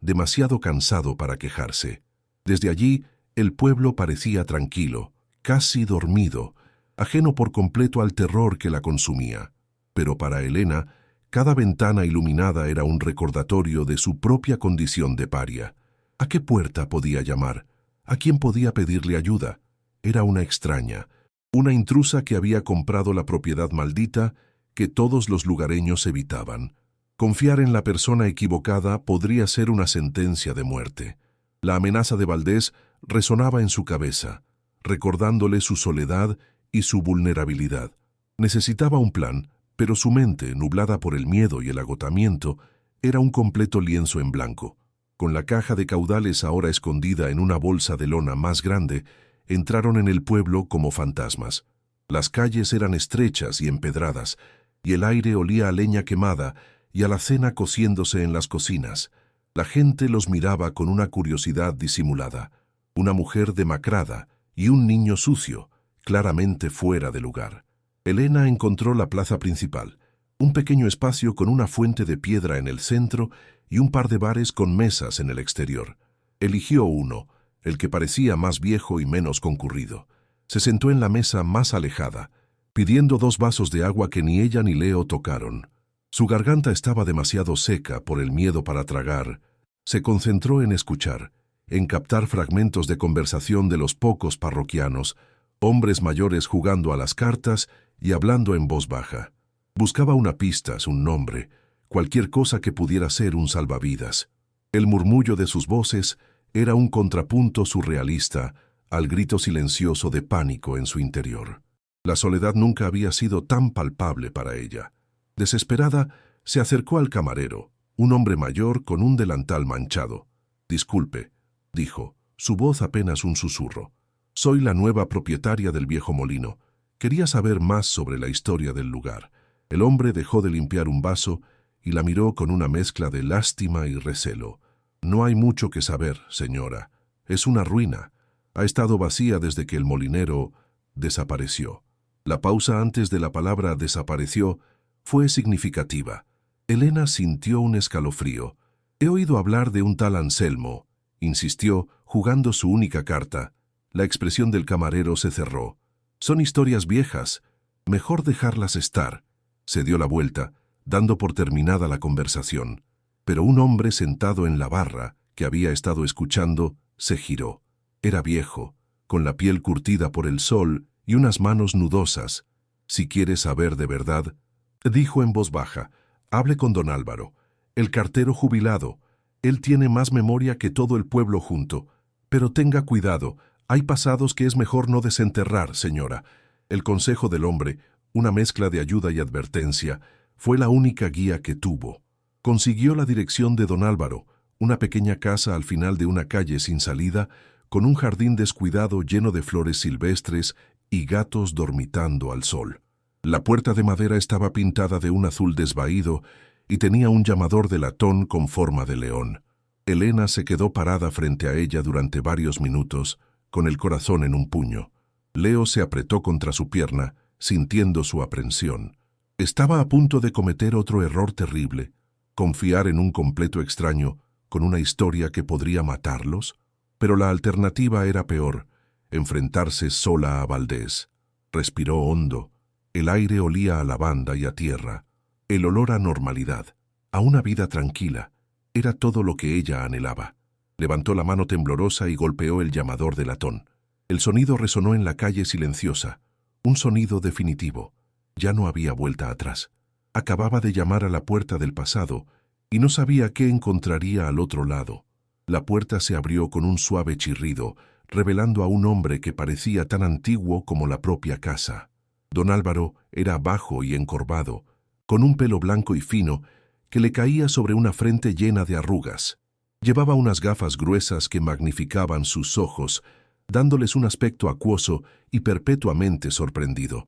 S1: demasiado cansado para quejarse. Desde allí, el pueblo parecía tranquilo, casi dormido, ajeno por completo al terror que la consumía. Pero para Elena, cada ventana iluminada era un recordatorio de su propia condición de paria. ¿A qué puerta podía llamar? ¿A quién podía pedirle ayuda? Era una extraña, una intrusa que había comprado la propiedad maldita que todos los lugareños evitaban. Confiar en la persona equivocada podría ser una sentencia de muerte. La amenaza de Valdés resonaba en su cabeza, recordándole su soledad y su vulnerabilidad. Necesitaba un plan, pero su mente, nublada por el miedo y el agotamiento, era un completo lienzo en blanco. Con la caja de caudales ahora escondida en una bolsa de lona más grande, entraron en el pueblo como fantasmas. Las calles eran estrechas y empedradas, y el aire olía a leña quemada y a la cena cociéndose en las cocinas. La gente los miraba con una curiosidad disimulada. Una mujer demacrada y un niño sucio, claramente fuera de lugar. Elena encontró la plaza principal, un pequeño espacio con una fuente de piedra en el centro y un par de bares con mesas en el exterior. Eligió uno, el que parecía más viejo y menos concurrido. Se sentó en la mesa más alejada, pidiendo 2 vasos de agua que ni ella ni Leo tocaron. Su garganta estaba demasiado seca por el miedo para tragar. Se concentró en escuchar, en captar fragmentos de conversación de los pocos parroquianos, hombres mayores jugando a las cartas y hablando en voz baja. Buscaba una pista, un nombre, cualquier cosa que pudiera ser un salvavidas. El murmullo de sus voces era un contrapunto surrealista al grito silencioso de pánico en su interior. La soledad nunca había sido tan palpable para ella. Desesperada, se acercó al camarero, un hombre mayor con un delantal manchado. «Disculpe», dijo, su voz apenas un susurro. «Soy la nueva propietaria del viejo molino. Quería saber más sobre la historia del lugar». El hombre dejó de limpiar un vaso y la miró con una mezcla de lástima y recelo. «No hay mucho que saber, señora. Es una ruina. Ha estado vacía desde que el molinero desapareció». La pausa antes de la palabra desapareció fue significativa. Elena sintió un escalofrío. He oído hablar de un tal Anselmo, insistió, jugando su única carta. La expresión del camarero se cerró. Son historias viejas. Mejor dejarlas estar. Se dio la vuelta, dando por terminada la conversación. Pero un hombre sentado en la barra, que había estado escuchando, se giró. Era viejo, con la piel curtida por el sol y unas manos nudosas. «Si quiere saber de verdad», dijo en voz baja, «hable con don Álvaro, el cartero jubilado. Él tiene más memoria que todo el pueblo junto. Pero tenga cuidado, hay pasados que es mejor no desenterrar, señora». El consejo del hombre, una mezcla de ayuda y advertencia, fue la única guía que tuvo. Consiguió la dirección de don Álvaro, una pequeña casa al final de una calle sin salida, con un jardín descuidado lleno de flores silvestres y gatos dormitando al sol. La puerta de madera estaba pintada de un azul desvaído y tenía un llamador de latón con forma de león. Elena se quedó parada frente a ella durante varios minutos, con el corazón en un puño. Leo se apretó contra su pierna, sintiendo su aprensión. Estaba a punto de cometer otro error terrible, confiar en un completo extraño con una historia que podría matarlos, pero la alternativa era peor, enfrentarse sola a Valdés. Respiró hondo. El aire olía a lavanda y a tierra. El olor a normalidad, a una vida tranquila, era todo lo que ella anhelaba. Levantó la mano temblorosa y golpeó el llamador de latón. El sonido resonó en la calle silenciosa, un sonido definitivo. Ya no había vuelta atrás. Acababa de llamar a la puerta del pasado y no sabía qué encontraría al otro lado. La puerta se abrió con un suave chirrido, revelando a un hombre que parecía tan antiguo como la propia casa. Don Álvaro era bajo y encorvado, con un pelo blanco y fino que le caía sobre una frente llena de arrugas. Llevaba unas gafas gruesas que magnificaban sus ojos, dándoles un aspecto acuoso y perpetuamente sorprendido.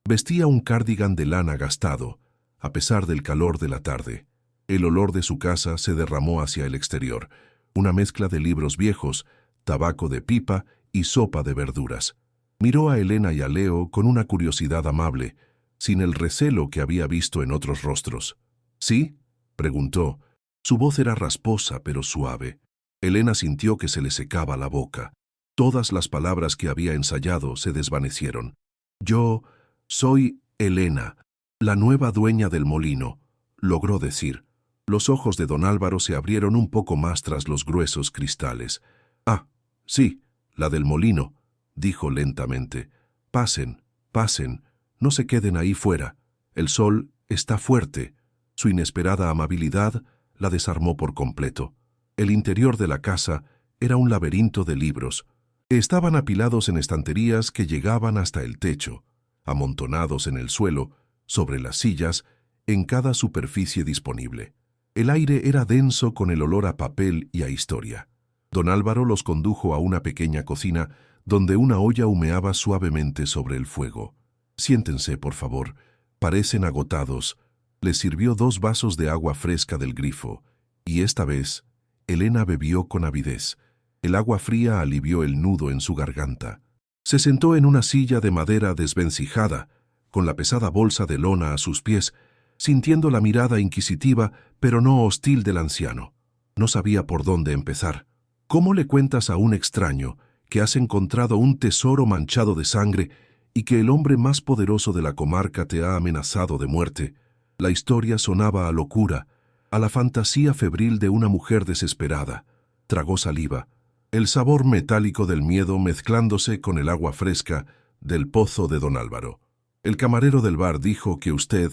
S1: Vestía un cardigan de lana gastado, a pesar del calor de la tarde. El olor de su casa se derramó hacia el exterior, una mezcla de libros viejos, tabaco de pipa y sopa de verduras. Miró a Elena y a Leo con una curiosidad amable, sin el recelo que había visto en otros rostros. «¿Sí?», preguntó. Su voz era rasposa pero suave. Elena sintió que se le secaba la boca. Todas las palabras que había ensayado se desvanecieron. «Yo soy Elena, la nueva dueña del molino», logró decir. Los ojos de don Álvaro se abrieron un poco más tras los gruesos cristales. «Ah, sí, la del molino», dijo lentamente. «Pasen, pasen, no se queden ahí fuera. El sol está fuerte». Su inesperada amabilidad la desarmó por completo. El interior de la casa era un laberinto de libros. Estaban apilados en estanterías que llegaban hasta el techo, amontonados en el suelo, sobre las sillas, en cada superficie disponible. El aire era denso con el olor a papel y a historia. Don Álvaro los condujo a una pequeña cocina donde una olla humeaba suavemente sobre el fuego. «Siéntense, por favor. Parecen agotados». Les sirvió 2 vasos de agua fresca del grifo, y esta vez Elena bebió con avidez. El agua fría alivió el nudo en su garganta. Se sentó en una silla de madera desvencijada, con la pesada bolsa de lona a sus pies, sintiendo la mirada inquisitiva pero no hostil del anciano. No sabía por dónde empezar. ¿Cómo le cuentas a un extraño que has encontrado un tesoro manchado de sangre y que el hombre más poderoso de la comarca te ha amenazado de muerte? La historia sonaba a locura, a la fantasía febril de una mujer desesperada. Tragó saliva, el sabor metálico del miedo mezclándose con el agua fresca del pozo de don Álvaro. «El camarero del bar dijo que usted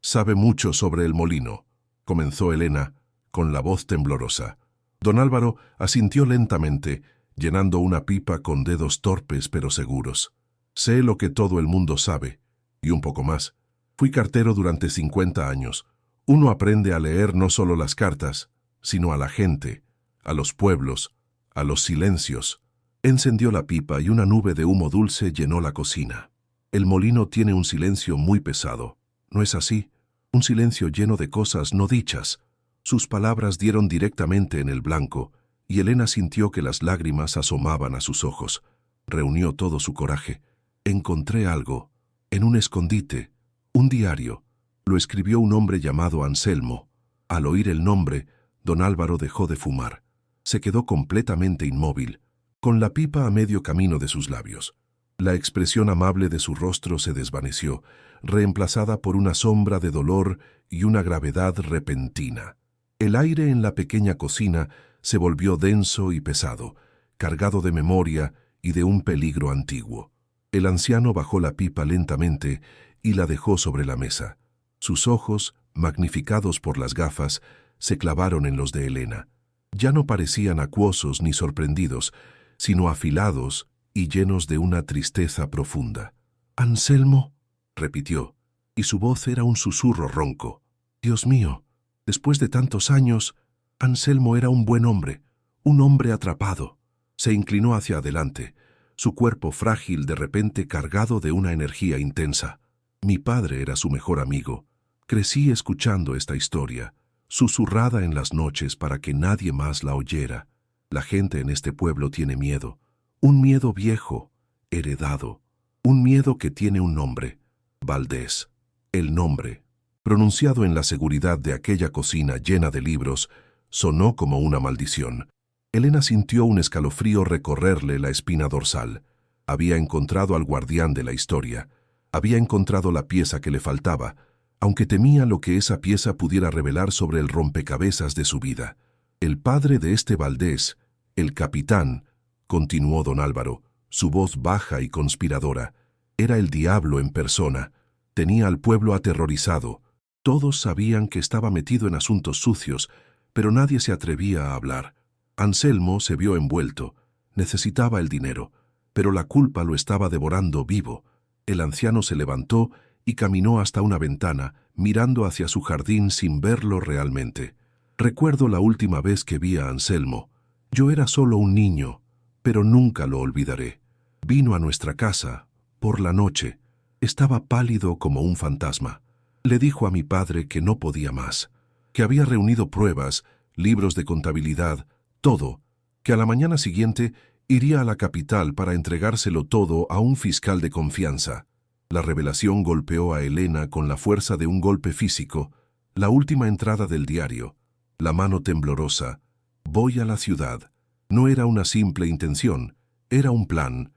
S1: sabe mucho sobre el molino», comenzó Elena, con la voz temblorosa. Don Álvaro asintió lentamente, llenando una pipa con dedos torpes pero seguros. «Sé lo que todo el mundo sabe, y un poco más. Fui cartero durante 50 años. Uno aprende a leer no solo las cartas, sino a la gente, a los pueblos, a los silencios». Encendió la pipa y una nube de humo dulce llenó la cocina. «El molino tiene un silencio muy pesado, ¿no es así? Un silencio lleno de cosas no dichas». Sus palabras dieron directamente en el blanco, y Elena sintió que las lágrimas asomaban a sus ojos. Reunió todo su coraje. «Encontré algo, en un escondite, un diario. Lo escribió un hombre llamado Anselmo». Al oír el nombre, Don Álvaro dejó de fumar. Se quedó completamente inmóvil, con la pipa a medio camino de sus labios. La expresión amable de su rostro se desvaneció, reemplazada por una sombra de dolor y una gravedad repentina. El aire en la pequeña cocina se volvió denso y pesado, cargado de memoria y de un peligro antiguo. El anciano bajó la pipa lentamente y la dejó sobre la mesa. Sus ojos, magnificados por las gafas, se clavaron en los de Elena. Ya no parecían acuosos ni sorprendidos, sino afilados y llenos de una tristeza profunda. «Anselmo», repitió, y su voz era un susurro ronco. «Dios mío, después de tantos años, Anselmo era un buen hombre, un hombre atrapado». Se inclinó hacia adelante, su cuerpo frágil de repente cargado de una energía intensa. «Mi padre era su mejor amigo. Crecí escuchando esta historia, susurrada en las noches para que nadie más la oyera. La gente en este pueblo tiene miedo. Un miedo viejo, heredado. Un miedo que tiene un nombre. Valdés. El nombre, pronunciado en la seguridad de aquella cocina llena de libros, sonó como una maldición. Elena sintió un escalofrío recorrerle la espina dorsal. Había encontrado al guardián de la historia. Había encontrado la pieza que le faltaba, aunque temía lo que esa pieza pudiera revelar sobre el rompecabezas de su vida. El padre de este Valdés, el capitán, continuó don Álvaro, su voz baja y conspiradora, era el diablo en persona. Tenía al pueblo aterrorizado. Todos sabían que estaba metido en asuntos sucios, pero nadie se atrevía a hablar. Anselmo se vio envuelto. Necesitaba el dinero, pero la culpa lo estaba devorando vivo. El anciano se levantó y caminó hasta una ventana, mirando hacia su jardín sin verlo realmente. Recuerdo la última vez que vi a Anselmo. Yo era solo un niño, pero nunca lo olvidaré. Vino a nuestra casa, por la noche. Estaba pálido como un fantasma. Le dijo a mi padre que no podía más, que había reunido pruebas, libros de contabilidad, todo, que a la mañana siguiente iría a la capital para entregárselo todo a un fiscal de confianza. La revelación golpeó a Elena con la fuerza de un golpe físico. La última entrada del diario, la mano temblorosa. Voy a la ciudad. No era una simple intención, era un plan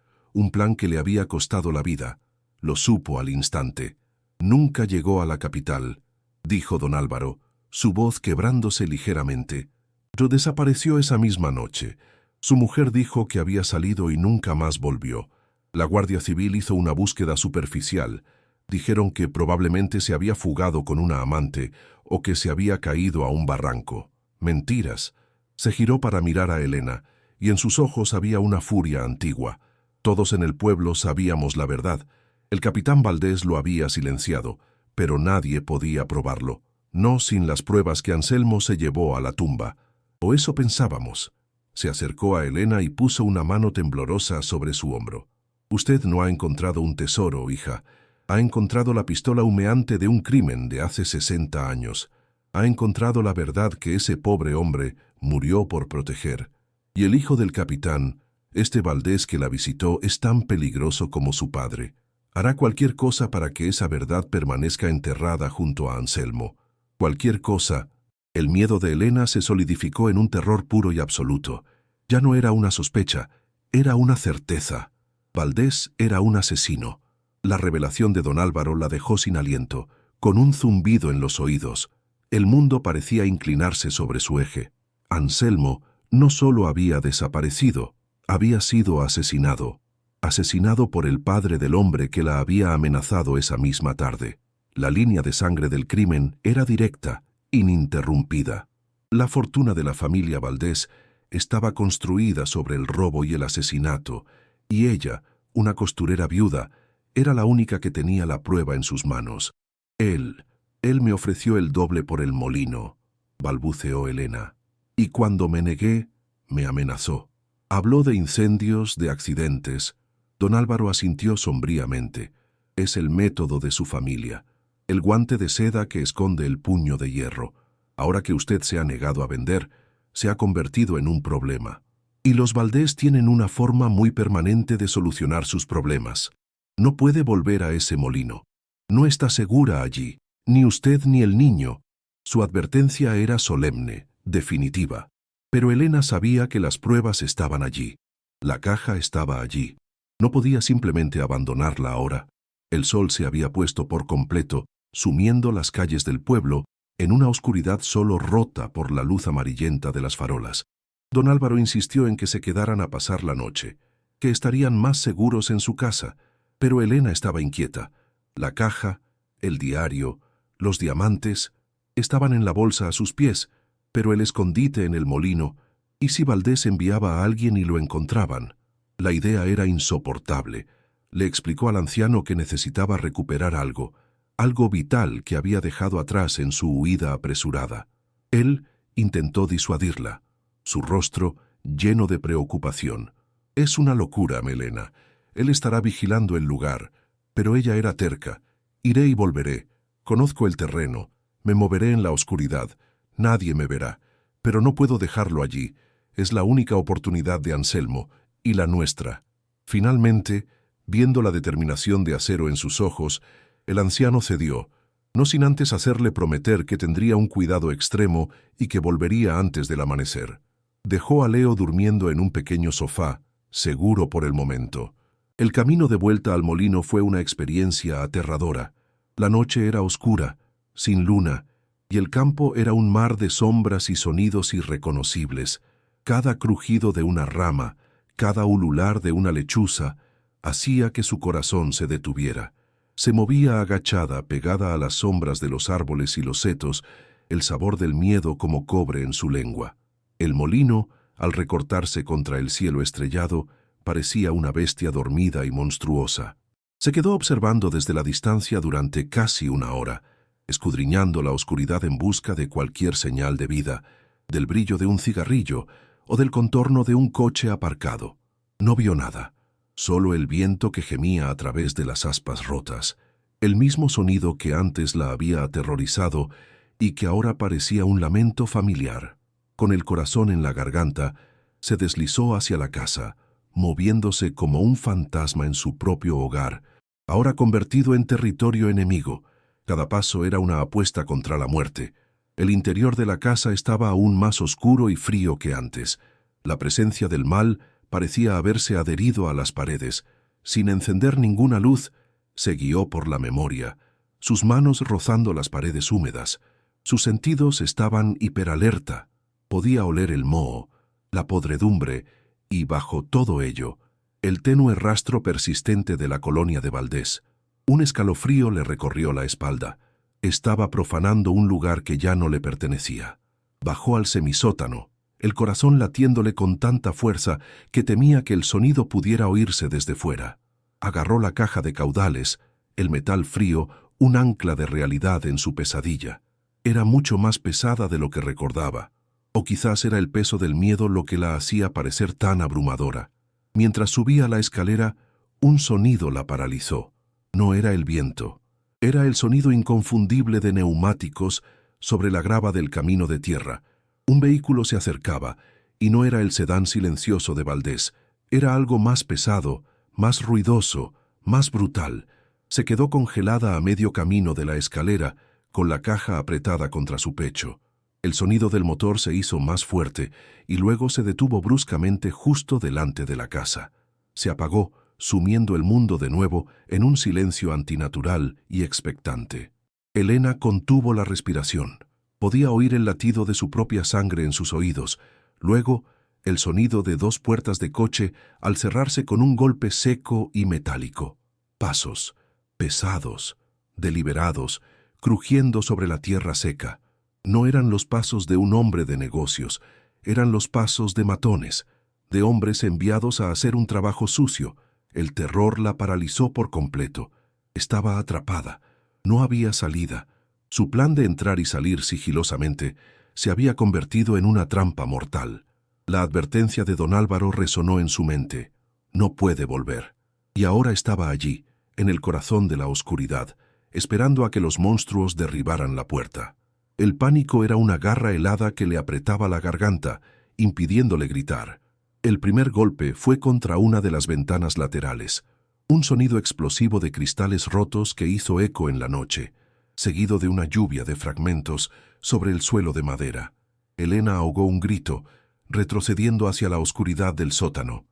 S1: que le había costado la vida. Lo supo al instante. Nunca llegó a la capital, dijo don Álvaro, su voz quebrándose ligeramente. Pero desapareció esa misma noche. Su mujer dijo que había salido y nunca más volvió. La Guardia Civil hizo una búsqueda superficial. Dijeron que probablemente se había fugado con una amante o que se había caído a un barranco. Mentiras. Se giró para mirar a Elena, y en sus ojos había una furia antigua. Todos en el pueblo sabíamos la verdad. El capitán Valdés lo había silenciado, pero nadie podía probarlo. No sin las pruebas que Anselmo se llevó a la tumba. O eso pensábamos. Se acercó a Elena y puso una mano temblorosa sobre su hombro. Usted no ha encontrado un tesoro, hija. Ha encontrado la pistola humeante de un crimen de hace 60 años. Ha encontrado la verdad que ese pobre hombre murió por proteger. Y el hijo del capitán, este Valdés que la visitó, es tan peligroso como su padre. Hará cualquier cosa para que esa verdad permanezca enterrada junto a Anselmo. Cualquier cosa. El miedo de Elena se solidificó en un terror puro y absoluto. Ya no era una sospecha, era una certeza. Valdés era un asesino. La revelación de don Álvaro la dejó sin aliento, con un zumbido en los oídos. El mundo parecía inclinarse sobre su eje. Anselmo no solo había desaparecido, había sido asesinado. Asesinado por el padre del hombre que la había amenazado esa misma tarde. La línea de sangre del crimen era directa, ininterrumpida. La fortuna de la familia Valdés estaba construida sobre el robo y el asesinato, y ella, una costurera viuda, era la única que tenía la prueba en sus manos. Él me ofreció el doble por el molino, balbuceó Elena. Y cuando me negué, me amenazó. Habló de incendios, de accidentes. Don Álvaro asintió sombríamente. Es el método de su familia. El guante de seda que esconde el puño de hierro. Ahora que usted se ha negado a vender, se ha convertido en un problema. Y los Valdés tienen una forma muy permanente de solucionar sus problemas. No puede volver a ese molino. No está segura allí, ni usted ni el niño. Su advertencia era solemne, definitiva. Pero Elena sabía que las pruebas estaban allí. La caja estaba allí. No podía simplemente abandonarla ahora. El sol se había puesto por completo, sumiendo las calles del pueblo en una oscuridad solo rota por la luz amarillenta de las farolas. Don Álvaro insistió en que se quedaran a pasar la noche, que estarían más seguros en su casa, pero Elena estaba inquieta. La caja, el diario, los diamantes, estaban en la bolsa a sus pies, pero el escondite en el molino, ¿y si Valdés enviaba a alguien y lo encontraban? La idea era insoportable. Le explicó al anciano que necesitaba recuperar algo vital que había dejado atrás en su huida apresurada. Él intentó disuadirla, su rostro lleno de preocupación. «Es una locura, Melena. Él estará vigilando el lugar». Pero ella era terca. «Iré y volveré. Conozco el terreno. Me moveré en la oscuridad. Nadie me verá. Pero no puedo dejarlo allí. Es la única oportunidad de Anselmo, y la nuestra». Finalmente, viendo la determinación de acero en sus ojos, el anciano cedió, no sin antes hacerle prometer que tendría un cuidado extremo y que volvería antes del amanecer. Dejó a Leo durmiendo en un pequeño sofá, seguro por el momento. El camino de vuelta al molino fue una experiencia aterradora. La noche era oscura, sin luna, y el campo era un mar de sombras y sonidos irreconocibles. Cada crujido de una rama, cada ulular de una lechuza, hacía que su corazón se detuviera. Se movía agachada, pegada a las sombras de los árboles y los setos, el sabor del miedo como cobre en su lengua. El molino, al recortarse contra el cielo estrellado, parecía una bestia dormida y monstruosa. Se quedó observando desde la distancia durante casi una hora, escudriñando la oscuridad en busca de cualquier señal de vida, del brillo de un cigarrillo o del contorno de un coche aparcado. No vio nada. Solo el viento que gemía a través de las aspas rotas, el mismo sonido que antes la había aterrorizado y que ahora parecía un lamento familiar. Con el corazón en la garganta, se deslizó hacia la casa, moviéndose como un fantasma en su propio hogar, ahora convertido en territorio enemigo. Cada paso era una apuesta contra la muerte. El interior de la casa estaba aún más oscuro y frío que antes. La presencia del mal parecía haberse adherido a las paredes. Sin encender ninguna luz, se guió por la memoria, sus manos rozando las paredes húmedas. Sus sentidos estaban hiperalerta. Podía oler el moho, la podredumbre y, bajo todo ello, el tenue rastro persistente de la colonia de Valdés. Un escalofrío le recorrió la espalda. Estaba profanando un lugar que ya no le pertenecía. Bajó al semisótano, el corazón latiéndole con tanta fuerza que temía que el sonido pudiera oírse desde fuera. Agarró la caja de caudales, el metal frío, un ancla de realidad en su pesadilla. Era mucho más pesada de lo que recordaba, o quizás era el peso del miedo lo que la hacía parecer tan abrumadora. Mientras subía la escalera, un sonido la paralizó. No era el viento, era el sonido inconfundible de neumáticos sobre la grava del camino de tierra. Un vehículo se acercaba, y no era el sedán silencioso de Valdés, era algo más pesado, más ruidoso, más brutal. Se quedó congelada a medio camino de la escalera, con la caja apretada contra su pecho. El sonido del motor se hizo más fuerte, y luego se detuvo bruscamente justo delante de la casa. Se apagó, sumiendo el mundo de nuevo en un silencio antinatural y expectante. Elena contuvo la respiración. Podía oír el latido de su propia sangre en sus oídos. Luego, el sonido de dos puertas de coche al cerrarse con un golpe seco y metálico. Pasos, pesados, deliberados, crujiendo sobre la tierra seca. No eran los pasos de un hombre de negocios, eran los pasos de matones, de hombres enviados a hacer un trabajo sucio. El terror la paralizó por completo. Estaba atrapada. No había salida. Su plan de entrar y salir sigilosamente se había convertido en una trampa mortal. La advertencia de don Álvaro resonó en su mente. No puede volver. Y ahora estaba allí, en el corazón de la oscuridad, esperando a que los monstruos derribaran la puerta. El pánico era una garra helada que le apretaba la garganta, impidiéndole gritar. El primer golpe fue contra una de las ventanas laterales. Un sonido explosivo de cristales rotos que hizo eco en la noche, seguido de una lluvia de fragmentos sobre el suelo de madera. Elena ahogó un grito, retrocediendo hacia la oscuridad del sótano.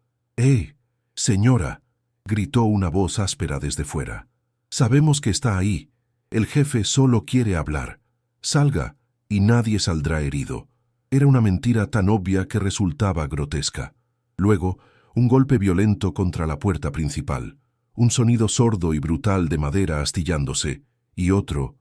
S1: Señora! Gritó una voz áspera desde fuera. Sabemos que está ahí. El jefe solo quiere hablar. Salga, y nadie saldrá herido. Era una mentira tan obvia que resultaba grotesca. Luego, un golpe violento contra la puerta principal. Un sonido sordo y brutal de madera astillándose. Y otro.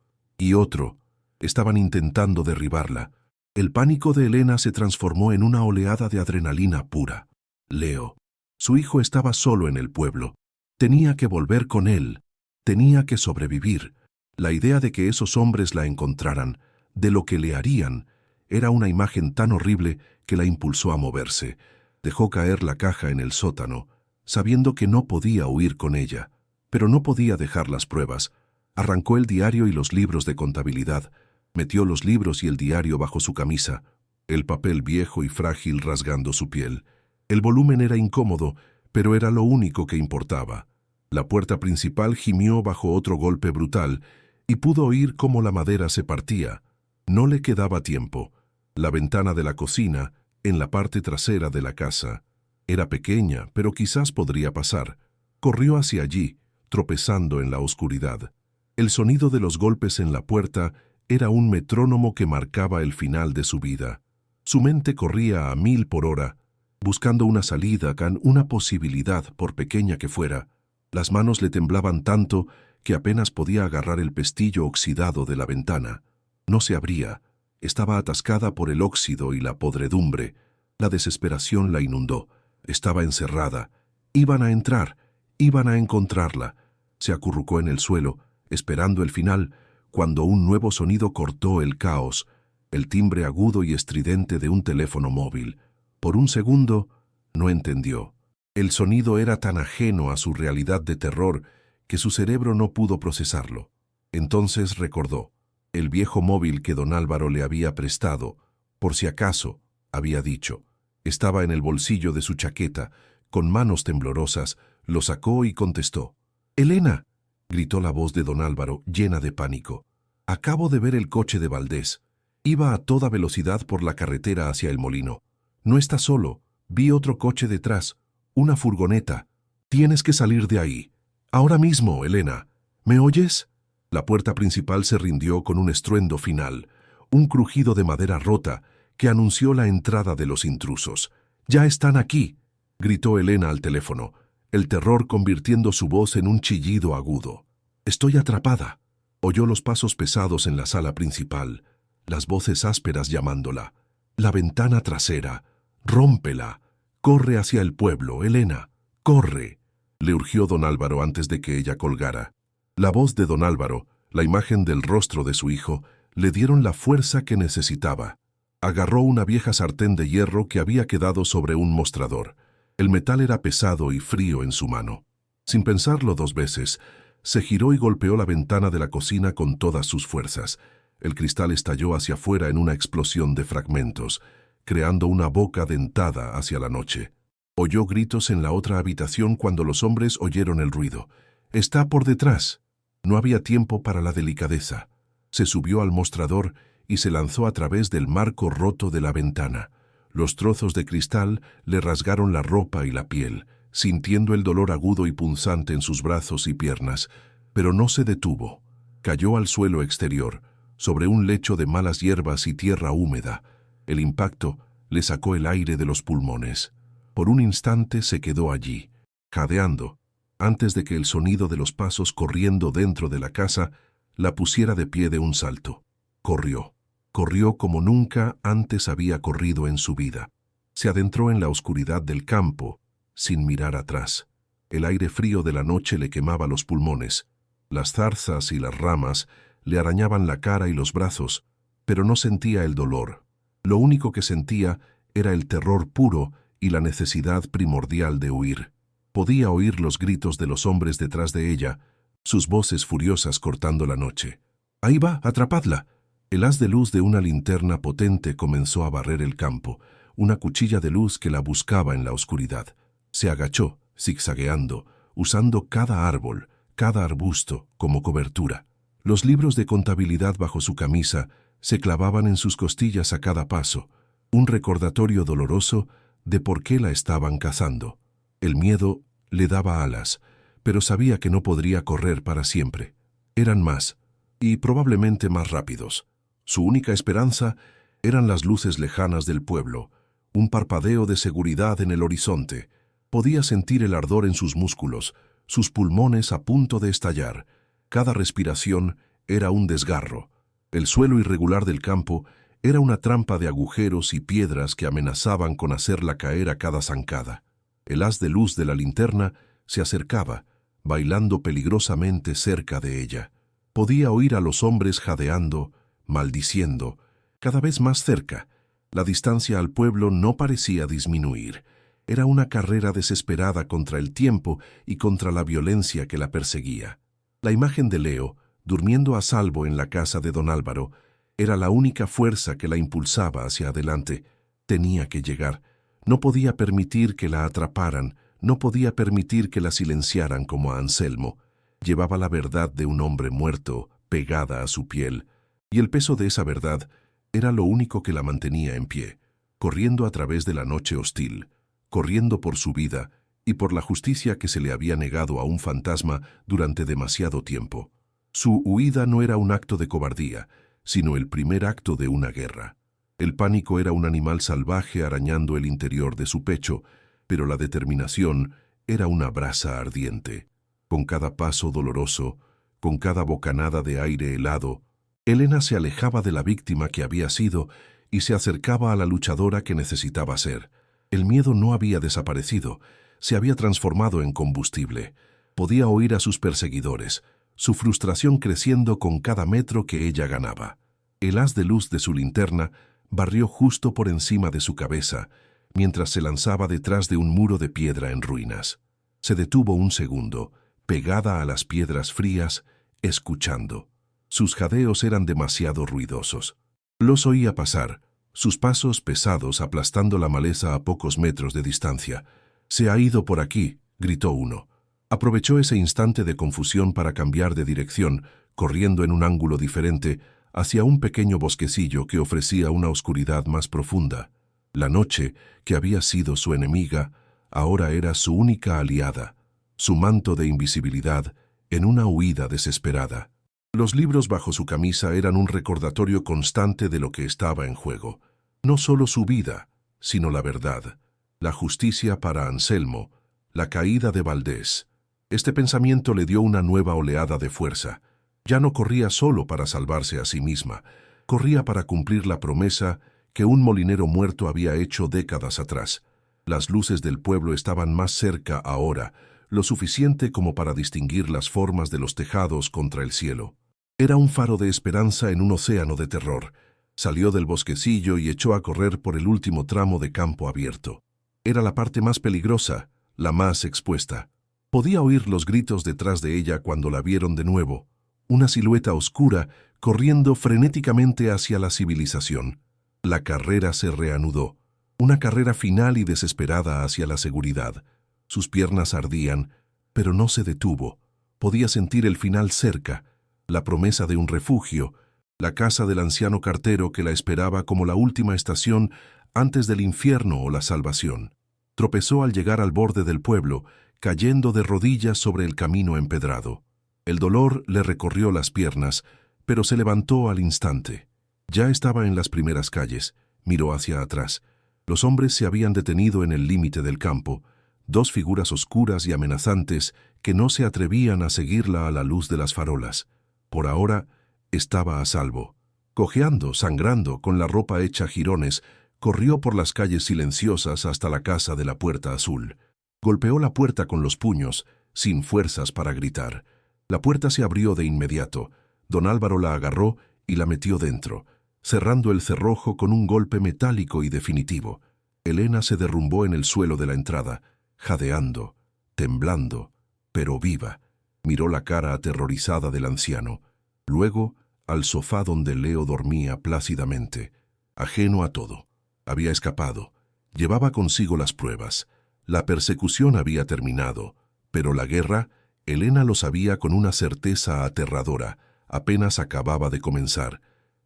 S1: Estaban intentando derribarla. El pánico de Elena se transformó en una oleada de adrenalina pura. Leo. Su hijo estaba solo en el pueblo. Tenía que volver con él. Tenía que sobrevivir. La idea de que esos hombres la encontraran, de lo que le harían, era una imagen tan horrible que la impulsó a moverse. Dejó caer la caja en el sótano, sabiendo que no podía huir con ella. Pero no podía dejar las pruebas. Arrancó el diario y los libros de contabilidad. Metió los libros y el diario bajo su camisa, el papel viejo y frágil rasgando su piel. El volumen era incómodo, pero era lo único que importaba. La puerta principal gimió bajo otro golpe brutal y pudo oír cómo la madera se partía. No le quedaba tiempo. La ventana de la cocina, en la parte trasera de la casa, era pequeña, pero quizás podría pasar. Corrió hacia allí, tropezando en la oscuridad. El sonido de los golpes en la puerta era un metrónomo que marcaba el final de su vida. Su mente corría a 1000 por hora, buscando una salida, una posibilidad, por pequeña que fuera. Las manos le temblaban tanto que apenas podía agarrar el pestillo oxidado de la ventana. No se abría. Estaba atascada por el óxido y la podredumbre. La desesperación la inundó. Estaba encerrada. Iban a entrar. Iban a encontrarla. Se acurrucó en el suelo, esperando el final, cuando un nuevo sonido cortó el caos, el timbre agudo y estridente de un teléfono móvil. Por un segundo, no entendió. El sonido era tan ajeno a su realidad de terror que su cerebro no pudo procesarlo. Entonces recordó. El viejo móvil que don Álvaro le había prestado, por si acaso, había dicho. Estaba en el bolsillo de su chaqueta. Con manos temblorosas, lo sacó y contestó. «¡Elena!», gritó la voz de don Álvaro, llena de pánico. «Acabo de ver el coche de Valdés. Iba a toda velocidad por la carretera hacia el molino. No está solo. Vi otro coche detrás. Una furgoneta. Tienes que salir de ahí. Ahora mismo, Elena. ¿Me oyes?». La puerta principal se rindió con un estruendo final, un crujido de madera rota que anunció la entrada de los intrusos. «¡Ya están aquí!», gritó Elena al teléfono, el terror convirtiendo su voz en un chillido agudo. «Estoy atrapada». Oyó los pasos pesados en la sala principal, las voces ásperas llamándola. «La ventana trasera. Rómpela. Corre hacia el pueblo, Elena. Corre», le urgió don Álvaro antes de que ella colgara. La voz de don Álvaro, la imagen del rostro de su hijo, le dieron la fuerza que necesitaba. Agarró una vieja sartén de hierro que había quedado sobre un mostrador. El metal era pesado y frío en su mano. Sin pensarlo 2 veces, se giró y golpeó la ventana de la cocina con todas sus fuerzas. El cristal estalló hacia afuera en una explosión de fragmentos, creando una boca dentada hacia la noche. Oyó gritos en la otra habitación cuando los hombres oyeron el ruido. «Está por detrás». No había tiempo para la delicadeza. Se subió al mostrador y se lanzó a través del marco roto de la ventana. Los trozos de cristal le rasgaron la ropa y la piel, sintiendo el dolor agudo y punzante en sus brazos y piernas, pero no se detuvo. Cayó al suelo exterior, sobre un lecho de malas hierbas y tierra húmeda. El impacto le sacó el aire de los pulmones. Por un instante se quedó allí, jadeando, antes de que el sonido de los pasos corriendo dentro de la casa la pusiera de pie de un salto. Corrió como nunca antes había corrido en su vida. Se adentró en la oscuridad del campo, sin mirar atrás. El aire frío de la noche le quemaba los pulmones. Las zarzas y las ramas le arañaban la cara y los brazos, pero no sentía el dolor. Lo único que sentía era el terror puro y la necesidad primordial de huir. Podía oír los gritos de los hombres detrás de ella, sus voces furiosas cortando la noche. «¡Ahí va, atrapadla!». El haz de luz de una linterna potente comenzó a barrer el campo, una cuchilla de luz que la buscaba en la oscuridad. Se agachó, zigzagueando, usando cada árbol, cada arbusto como cobertura. Los libros de contabilidad bajo su camisa se clavaban en sus costillas a cada paso, un recordatorio doloroso de por qué la estaban cazando. El miedo le daba alas, pero sabía que no podría correr para siempre. Eran más, y probablemente más rápidos. Su única esperanza eran las luces lejanas del pueblo, un parpadeo de seguridad en el horizonte. Podía sentir el ardor en sus músculos, sus pulmones a punto de estallar. Cada respiración era un desgarro. El suelo irregular del campo era una trampa de agujeros y piedras que amenazaban con hacerla caer a cada zancada. El haz de luz de la linterna se acercaba, bailando peligrosamente cerca de ella. Podía oír a los hombres jadeando, maldiciendo, cada vez más cerca. La distancia al pueblo no parecía disminuir. Era una carrera desesperada contra el tiempo y contra la violencia que la perseguía. La imagen de Leo, durmiendo a salvo en la casa de don Álvaro, era la única fuerza que la impulsaba hacia adelante. Tenía que llegar. No podía permitir que la atraparan, no podía permitir que la silenciaran como a Anselmo. Llevaba la verdad de un hombre muerto pegada a su piel, y el peso de esa verdad era lo único que la mantenía en pie, corriendo a través de la noche hostil, corriendo por su vida y por la justicia que se le había negado a un fantasma durante demasiado tiempo. Su huida no era un acto de cobardía, sino el primer acto de una guerra. El pánico era un animal salvaje arañando el interior de su pecho, pero la determinación era una brasa ardiente. Con cada paso doloroso, con cada bocanada de aire helado, Elena se alejaba de la víctima que había sido y se acercaba a la luchadora que necesitaba ser. El miedo no había desaparecido, se había transformado en combustible. Podía oír a sus perseguidores, su frustración creciendo con cada metro que ella ganaba. El haz de luz de su linterna barrió justo por encima de su cabeza, mientras se lanzaba detrás de un muro de piedra en ruinas. Se detuvo un segundo, pegada a las piedras frías, escuchando. Sus jadeos eran demasiado ruidosos. Los oía pasar, sus pasos pesados aplastando la maleza a pocos metros de distancia. «Se ha ido por aquí», gritó uno. Aprovechó ese instante de confusión para cambiar de dirección, corriendo en un ángulo diferente, hacia un pequeño bosquecillo que ofrecía una oscuridad más profunda. La noche, que había sido su enemiga, ahora era su única aliada, su manto de invisibilidad en una huida desesperada. Los libros bajo su camisa eran un recordatorio constante de lo que estaba en juego. No solo su vida, sino la verdad, la justicia para Anselmo, la caída de Valdés. Este pensamiento le dio una nueva oleada de fuerza. Ya no corría solo para salvarse a sí misma, corría para cumplir la promesa que un molinero muerto había hecho décadas atrás. Las luces del pueblo estaban más cerca ahora, lo suficiente como para distinguir las formas de los tejados contra el cielo. Era un faro de esperanza en un océano de terror. Salió del bosquecillo y echó a correr por el último tramo de campo abierto. Era la parte más peligrosa, la más expuesta. Podía oír los gritos detrás de ella cuando la vieron de nuevo, una silueta oscura corriendo frenéticamente hacia la civilización. La carrera se reanudó, una carrera final y desesperada hacia la seguridad. Sus piernas ardían, pero no se detuvo. Podía sentir el final cerca, la promesa de un refugio, la casa del anciano cartero que la esperaba como la última estación antes del infierno o la salvación. Tropezó al llegar al borde del pueblo, cayendo de rodillas sobre el camino empedrado. El dolor le recorrió las piernas, pero se levantó al instante. Ya estaba en las primeras calles, miró hacia atrás. Los hombres se habían detenido en el límite del campo, dos figuras oscuras y amenazantes que no se atrevían a seguirla a la luz de las farolas. Por ahora, estaba a salvo. Cojeando, sangrando, con la ropa hecha jirones, corrió por las calles silenciosas hasta la casa de la Puerta Azul. Golpeó la puerta con los puños, sin fuerzas para gritar. La puerta se abrió de inmediato. Don Álvaro la agarró y la metió dentro, cerrando el cerrojo con un golpe metálico y definitivo. Elena se derrumbó en el suelo de la entrada, jadeando, temblando, pero viva. Miró la cara aterrorizada del anciano. Luego, al sofá donde Leo dormía plácidamente, ajeno a todo. Había escapado. Llevaba consigo las pruebas. La persecución había terminado, pero la guerra, Elena lo sabía con una certeza aterradora, apenas acababa de comenzar.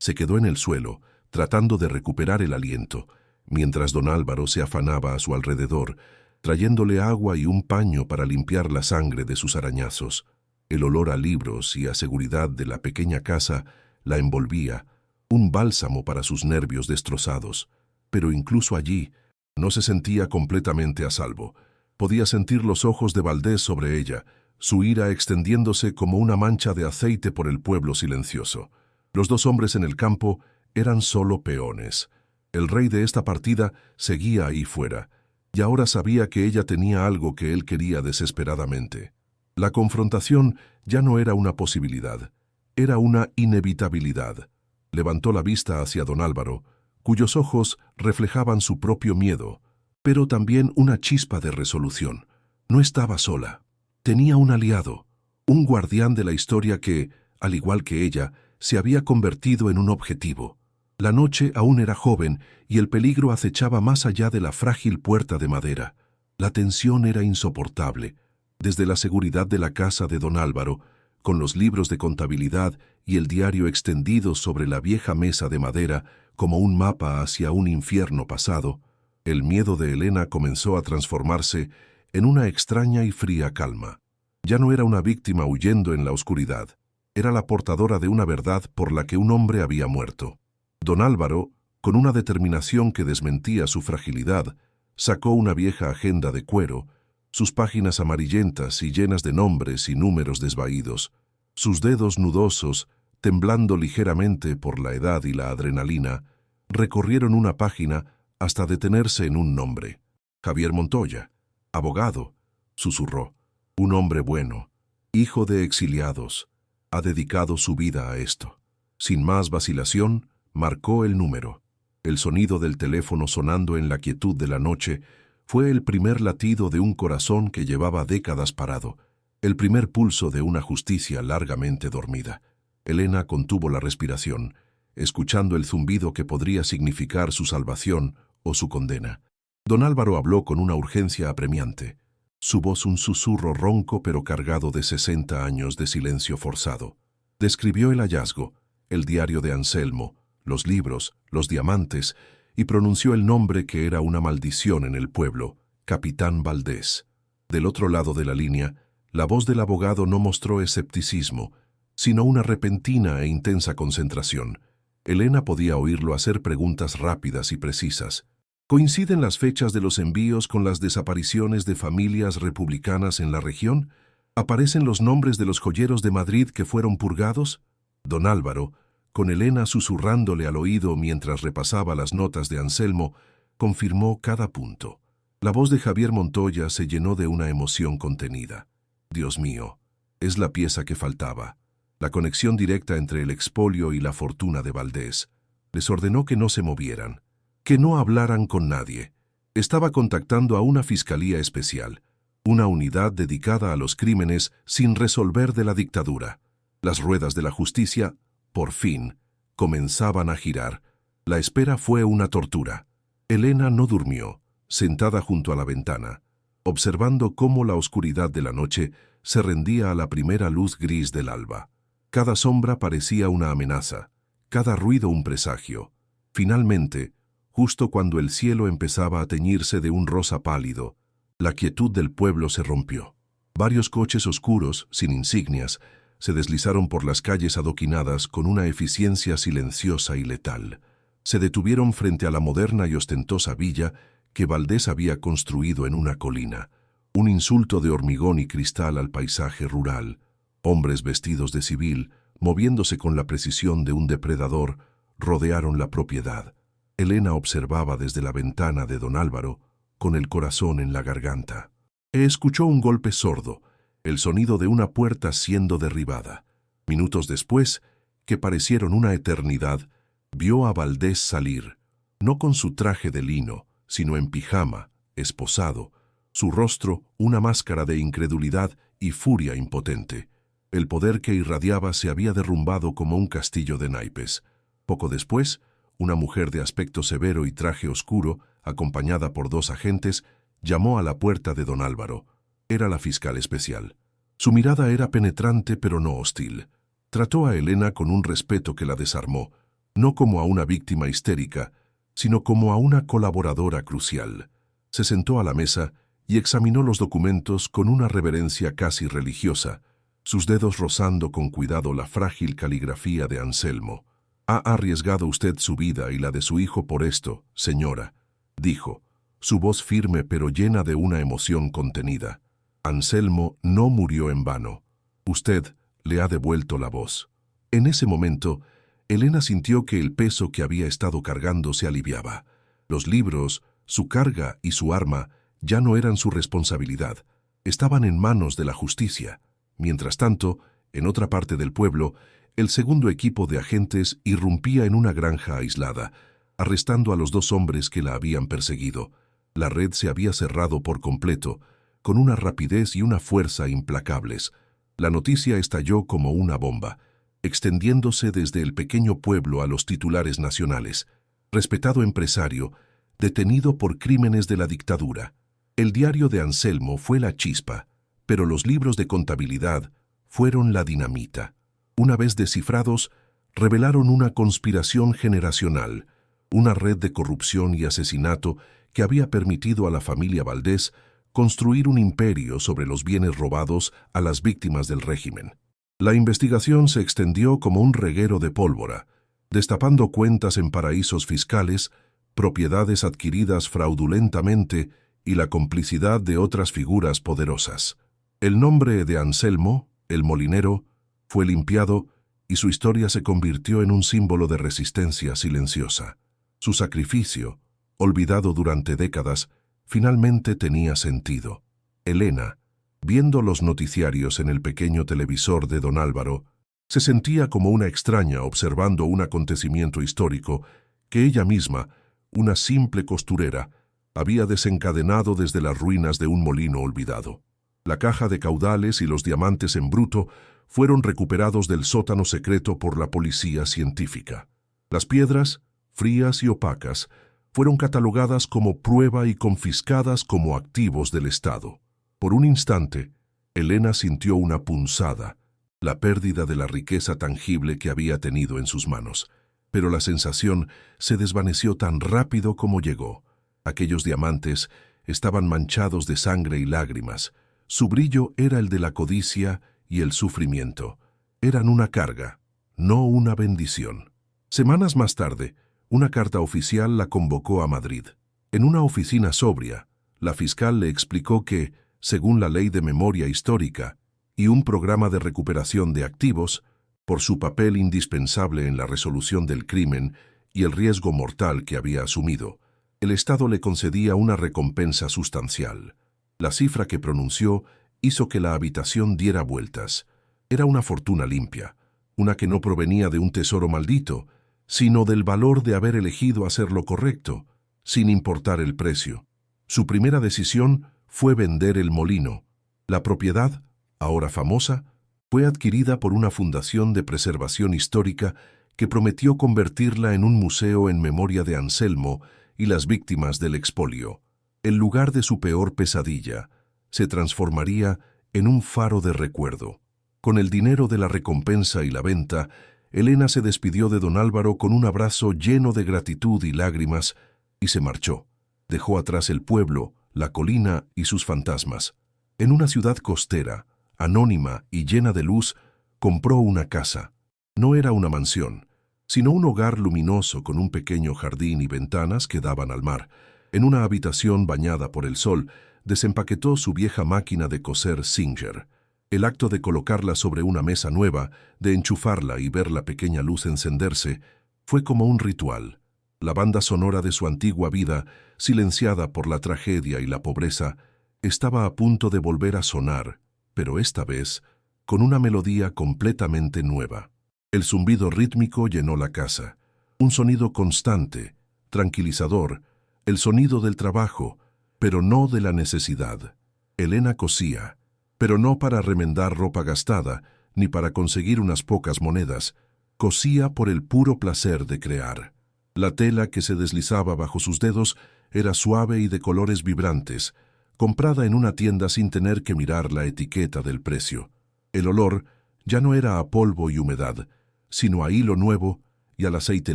S1: Se quedó en el suelo, tratando de recuperar el aliento, mientras don Álvaro se afanaba a su alrededor, trayéndole agua y un paño para limpiar la sangre de sus arañazos. El olor a libros y a seguridad de la pequeña casa la envolvía, un bálsamo para sus nervios destrozados. Pero incluso allí no se sentía completamente a salvo. Podía sentir los ojos de Valdés sobre ella, su ira extendiéndose como una mancha de aceite por el pueblo silencioso. Los dos hombres en el campo eran solo peones. El rey de esta partida seguía ahí fuera, y ahora sabía que ella tenía algo que él quería desesperadamente. La confrontación ya no era una posibilidad, era una inevitabilidad. Levantó la vista hacia don Álvaro, cuyos ojos reflejaban su propio miedo, pero también una chispa de resolución. No estaba sola. Tenía un aliado, un guardián de la historia que, al igual que ella, se había convertido en un objetivo. La noche aún era joven y el peligro acechaba más allá de la frágil puerta de madera. La tensión era insoportable. Desde la seguridad de la casa de don Álvaro, con los libros de contabilidad y el diario extendido sobre la vieja mesa de madera como un mapa hacia un infierno pasado, el miedo de Elena comenzó a transformarse en una extraña y fría calma. Ya no era una víctima huyendo en la oscuridad, era la portadora de una verdad por la que un hombre había muerto. Don Álvaro, con una determinación que desmentía su fragilidad, sacó una vieja agenda de cuero, sus páginas amarillentas y llenas de nombres y números desvaídos, sus dedos nudosos, temblando ligeramente por la edad y la adrenalina, recorrieron una página hasta detenerse en un nombre. Javier Montoya, abogado, susurró. Un hombre bueno, hijo de exiliados, ha dedicado su vida a esto. Sin más vacilación, marcó el número. El sonido del teléfono sonando en la quietud de la noche fue el primer latido de un corazón que llevaba décadas parado, el primer pulso de una justicia largamente dormida. Elena contuvo la respiración, escuchando el zumbido que podría significar su salvación o su condena. Don Álvaro habló con una urgencia apremiante, su voz un susurro ronco pero cargado de 60 años de silencio forzado. Describió el hallazgo, el diario de Anselmo, los libros, los diamantes, y pronunció el nombre que era una maldición en el pueblo, Capitán Valdés. Del otro lado de la línea, la voz del abogado no mostró escepticismo, sino una repentina e intensa concentración. Elena podía oírlo hacer preguntas rápidas y precisas. ¿Coinciden las fechas de los envíos con las desapariciones de familias republicanas en la región? ¿Aparecen los nombres de los joyeros de Madrid que fueron purgados? Don Álvaro, con Elena susurrándole al oído mientras repasaba las notas de Anselmo, confirmó cada punto. La voz de Javier Montoya se llenó de una emoción contenida. Dios mío, es la pieza que faltaba. La conexión directa entre el expolio y la fortuna de Valdés. Les ordenó que no se movieran, que no hablaran con nadie. Estaba contactando a una fiscalía especial, una unidad dedicada a los crímenes sin resolver de la dictadura. Las ruedas de la justicia, por fin, comenzaban a girar. La espera fue una tortura. Elena no durmió, sentada junto a la ventana, observando cómo la oscuridad de la noche se rendía a la primera luz gris del alba. Cada sombra parecía una amenaza, cada ruido un presagio. Finalmente, justo cuando el cielo empezaba a teñirse de un rosa pálido, la quietud del pueblo se rompió. Varios coches oscuros, sin insignias, se deslizaron por las calles adoquinadas con una eficiencia silenciosa y letal. Se detuvieron frente a la moderna y ostentosa villa que Valdés había construido en una colina, un insulto de hormigón y cristal al paisaje rural. Hombres vestidos de civil, moviéndose con la precisión de un depredador, rodearon la propiedad. Elena observaba desde la ventana de don Álvaro, con el corazón en la garganta. Escuchó un golpe sordo, el sonido de una puerta siendo derribada. Minutos después, que parecieron una eternidad, vio a Valdés salir, no con su traje de lino, sino en pijama, esposado, su rostro una máscara de incredulidad y furia impotente. El poder que irradiaba se había derrumbado como un castillo de naipes. Poco después, una mujer de aspecto severo y traje oscuro, acompañada por 2 agentes, llamó a la puerta de don Álvaro. Era la fiscal especial. Su mirada era penetrante pero no hostil. Trató a Elena con un respeto que la desarmó, no como a una víctima histérica, sino como a una colaboradora crucial. Se sentó a la mesa y examinó los documentos con una reverencia casi religiosa, sus dedos rozando con cuidado la frágil caligrafía de Anselmo. «Ha arriesgado usted su vida y la de su hijo por esto, señora», dijo, su voz firme pero llena de una emoción contenida. «Anselmo no murió en vano. Usted le ha devuelto la voz». En ese momento, Elena sintió que el peso que había estado cargando se aliviaba. Los libros, su carga y su arma ya no eran su responsabilidad, estaban en manos de la justicia. Mientras tanto, en otra parte del pueblo, el segundo equipo de agentes irrumpía en una granja aislada, arrestando a los 2 hombres que la habían perseguido. La red se había cerrado por completo, con una rapidez y una fuerza implacables. La noticia estalló como una bomba, extendiéndose desde el pequeño pueblo a los titulares nacionales. Respetado empresario, detenido por crímenes de la dictadura. El diario de Anselmo fue la chispa, pero los libros de contabilidad fueron la dinamita. Una vez descifrados, revelaron una conspiración generacional, una red de corrupción y asesinato que había permitido a la familia Valdés construir un imperio sobre los bienes robados a las víctimas del régimen. La investigación se extendió como un reguero de pólvora, destapando cuentas en paraísos fiscales, propiedades adquiridas fraudulentamente y la complicidad de otras figuras poderosas. El nombre de Anselmo, el molinero, fue limpiado y su historia se convirtió en un símbolo de resistencia silenciosa. Su sacrificio, olvidado durante décadas, finalmente tenía sentido. Elena, viendo los noticiarios en el pequeño televisor de don Álvaro, se sentía como una extraña observando un acontecimiento histórico que ella misma, una simple costurera, había desencadenado desde las ruinas de un molino olvidado. La caja de caudales y los diamantes en bruto fueron recuperados del sótano secreto por la policía científica. Las piedras, frías y opacas, fueron catalogadas como prueba y confiscadas como activos del Estado. Por un instante, Elena sintió una punzada, la pérdida de la riqueza tangible que había tenido en sus manos. Pero la sensación se desvaneció tan rápido como llegó. Aquellos diamantes estaban manchados de sangre y lágrimas. Su brillo era el de la codicia y el sufrimiento. Eran una carga, no una bendición. Semanas más tarde, una carta oficial la convocó a Madrid. En una oficina sobria, la fiscal le explicó que, según la Ley de Memoria Histórica y un programa de recuperación de activos, por su papel indispensable en la resolución del crimen y el riesgo mortal que había asumido, el Estado le concedía una recompensa sustancial. La cifra que pronunció hizo que la habitación diera vueltas. Era una fortuna limpia, una que no provenía de un tesoro maldito, sino del valor de haber elegido hacer lo correcto, sin importar el precio. Su primera decisión fue vender el molino. La propiedad, ahora famosa, fue adquirida por una fundación de preservación histórica que prometió convertirla en un museo en memoria de Anselmo y las víctimas del expolio. El lugar de su peor pesadilla se transformaría en un faro de recuerdo. Con el dinero de la recompensa y la venta, Elena se despidió de don Álvaro con un abrazo lleno de gratitud y lágrimas y se marchó. Dejó atrás el pueblo, la colina y sus fantasmas. En una ciudad costera, anónima y llena de luz, compró una casa. No era una mansión, sino un hogar luminoso con un pequeño jardín y ventanas que daban al mar. En una habitación bañada por el sol, desempaquetó su vieja máquina de coser Singer. El acto de colocarla sobre una mesa nueva, de enchufarla y ver la pequeña luz encenderse, fue como un ritual. La banda sonora de su antigua vida, silenciada por la tragedia y la pobreza, estaba a punto de volver a sonar, pero esta vez con una melodía completamente nueva. El zumbido rítmico llenó la casa, un sonido constante, tranquilizador, el sonido del trabajo, pero no de la necesidad. Elena cosía, pero no para remendar ropa gastada, ni para conseguir unas pocas monedas. Cosía por el puro placer de crear. La tela que se deslizaba bajo sus dedos era suave y de colores vibrantes, comprada en una tienda sin tener que mirar la etiqueta del precio. El olor ya no era a polvo y humedad, sino a hilo nuevo y al aceite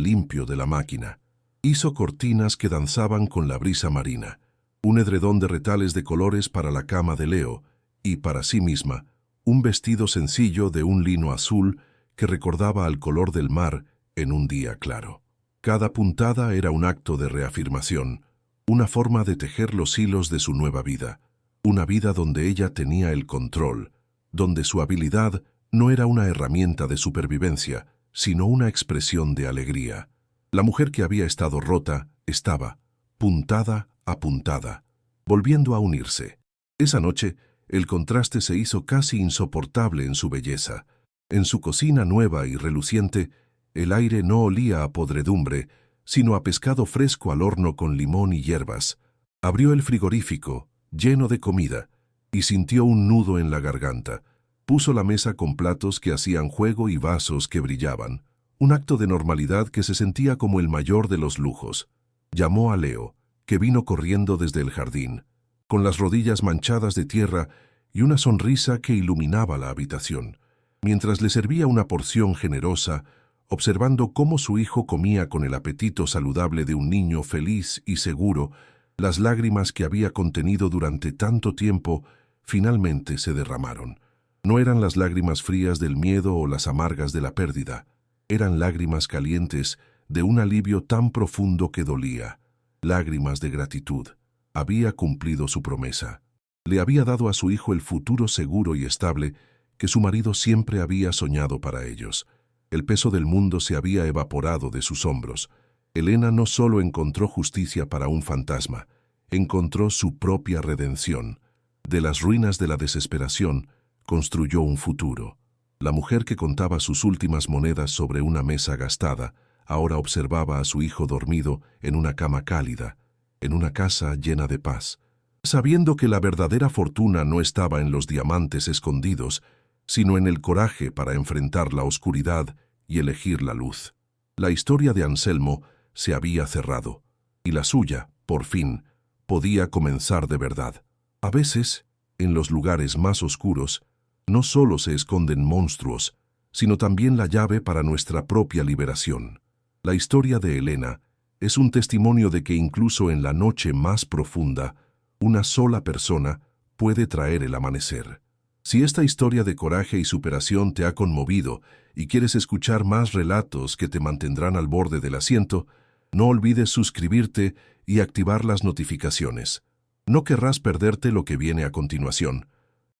S1: limpio de la máquina. Hizo cortinas que danzaban con la brisa marina, un edredón de retales de colores para la cama de Leo y, para sí misma, un vestido sencillo de un lino azul que recordaba al color del mar en un día claro. Cada puntada era un acto de reafirmación, una forma de tejer los hilos de su nueva vida, una vida donde ella tenía el control, donde su habilidad no era una herramienta de supervivencia, sino una expresión de alegría. La mujer que había estado rota estaba, puntada a puntada, volviendo a unirse. Esa noche, el contraste se hizo casi insoportable en su belleza. En su cocina nueva y reluciente, el aire no olía a podredumbre, sino a pescado fresco al horno con limón y hierbas. Abrió el frigorífico, lleno de comida, y sintió un nudo en la garganta. Puso la mesa con platos que hacían juego y vasos que brillaban, un acto de normalidad que se sentía como el mayor de los lujos. Llamó a Leo, que vino corriendo desde el jardín, con las rodillas manchadas de tierra y una sonrisa que iluminaba la habitación, mientras le servía una porción generosa, observando cómo su hijo comía con el apetito saludable de un niño feliz y seguro. Las lágrimas que había contenido durante tanto tiempo finalmente se derramaron. No eran las lágrimas frías del miedo o las amargas de la pérdida, eran lágrimas calientes de un alivio tan profundo que dolía, lágrimas de gratitud. Había cumplido su promesa. Le había dado a su hijo el futuro seguro y estable que su marido siempre había soñado para ellos. El peso del mundo se había evaporado de sus hombros. Elena no solo encontró justicia para un fantasma, encontró su propia redención. De las ruinas de la desesperación, construyó un futuro. La mujer que contaba sus últimas monedas sobre una mesa gastada, ahora observaba a su hijo dormido en una cama cálida, en una casa llena de paz, sabiendo que la verdadera fortuna no estaba en los diamantes escondidos, sino en el coraje para enfrentar la oscuridad y elegir la luz. La historia de Anselmo se había cerrado, y la suya, por fin, podía comenzar de verdad. A veces, en los lugares más oscuros, no solo se esconden monstruos, sino también la llave para nuestra propia liberación. La historia de Elena es un testimonio de que incluso en la noche más profunda, una sola persona puede traer el amanecer. Si esta historia de coraje y superación te ha conmovido y quieres escuchar más relatos que te mantendrán al borde del asiento, no olvides suscribirte y activar las notificaciones. No querrás perderte lo que viene a continuación.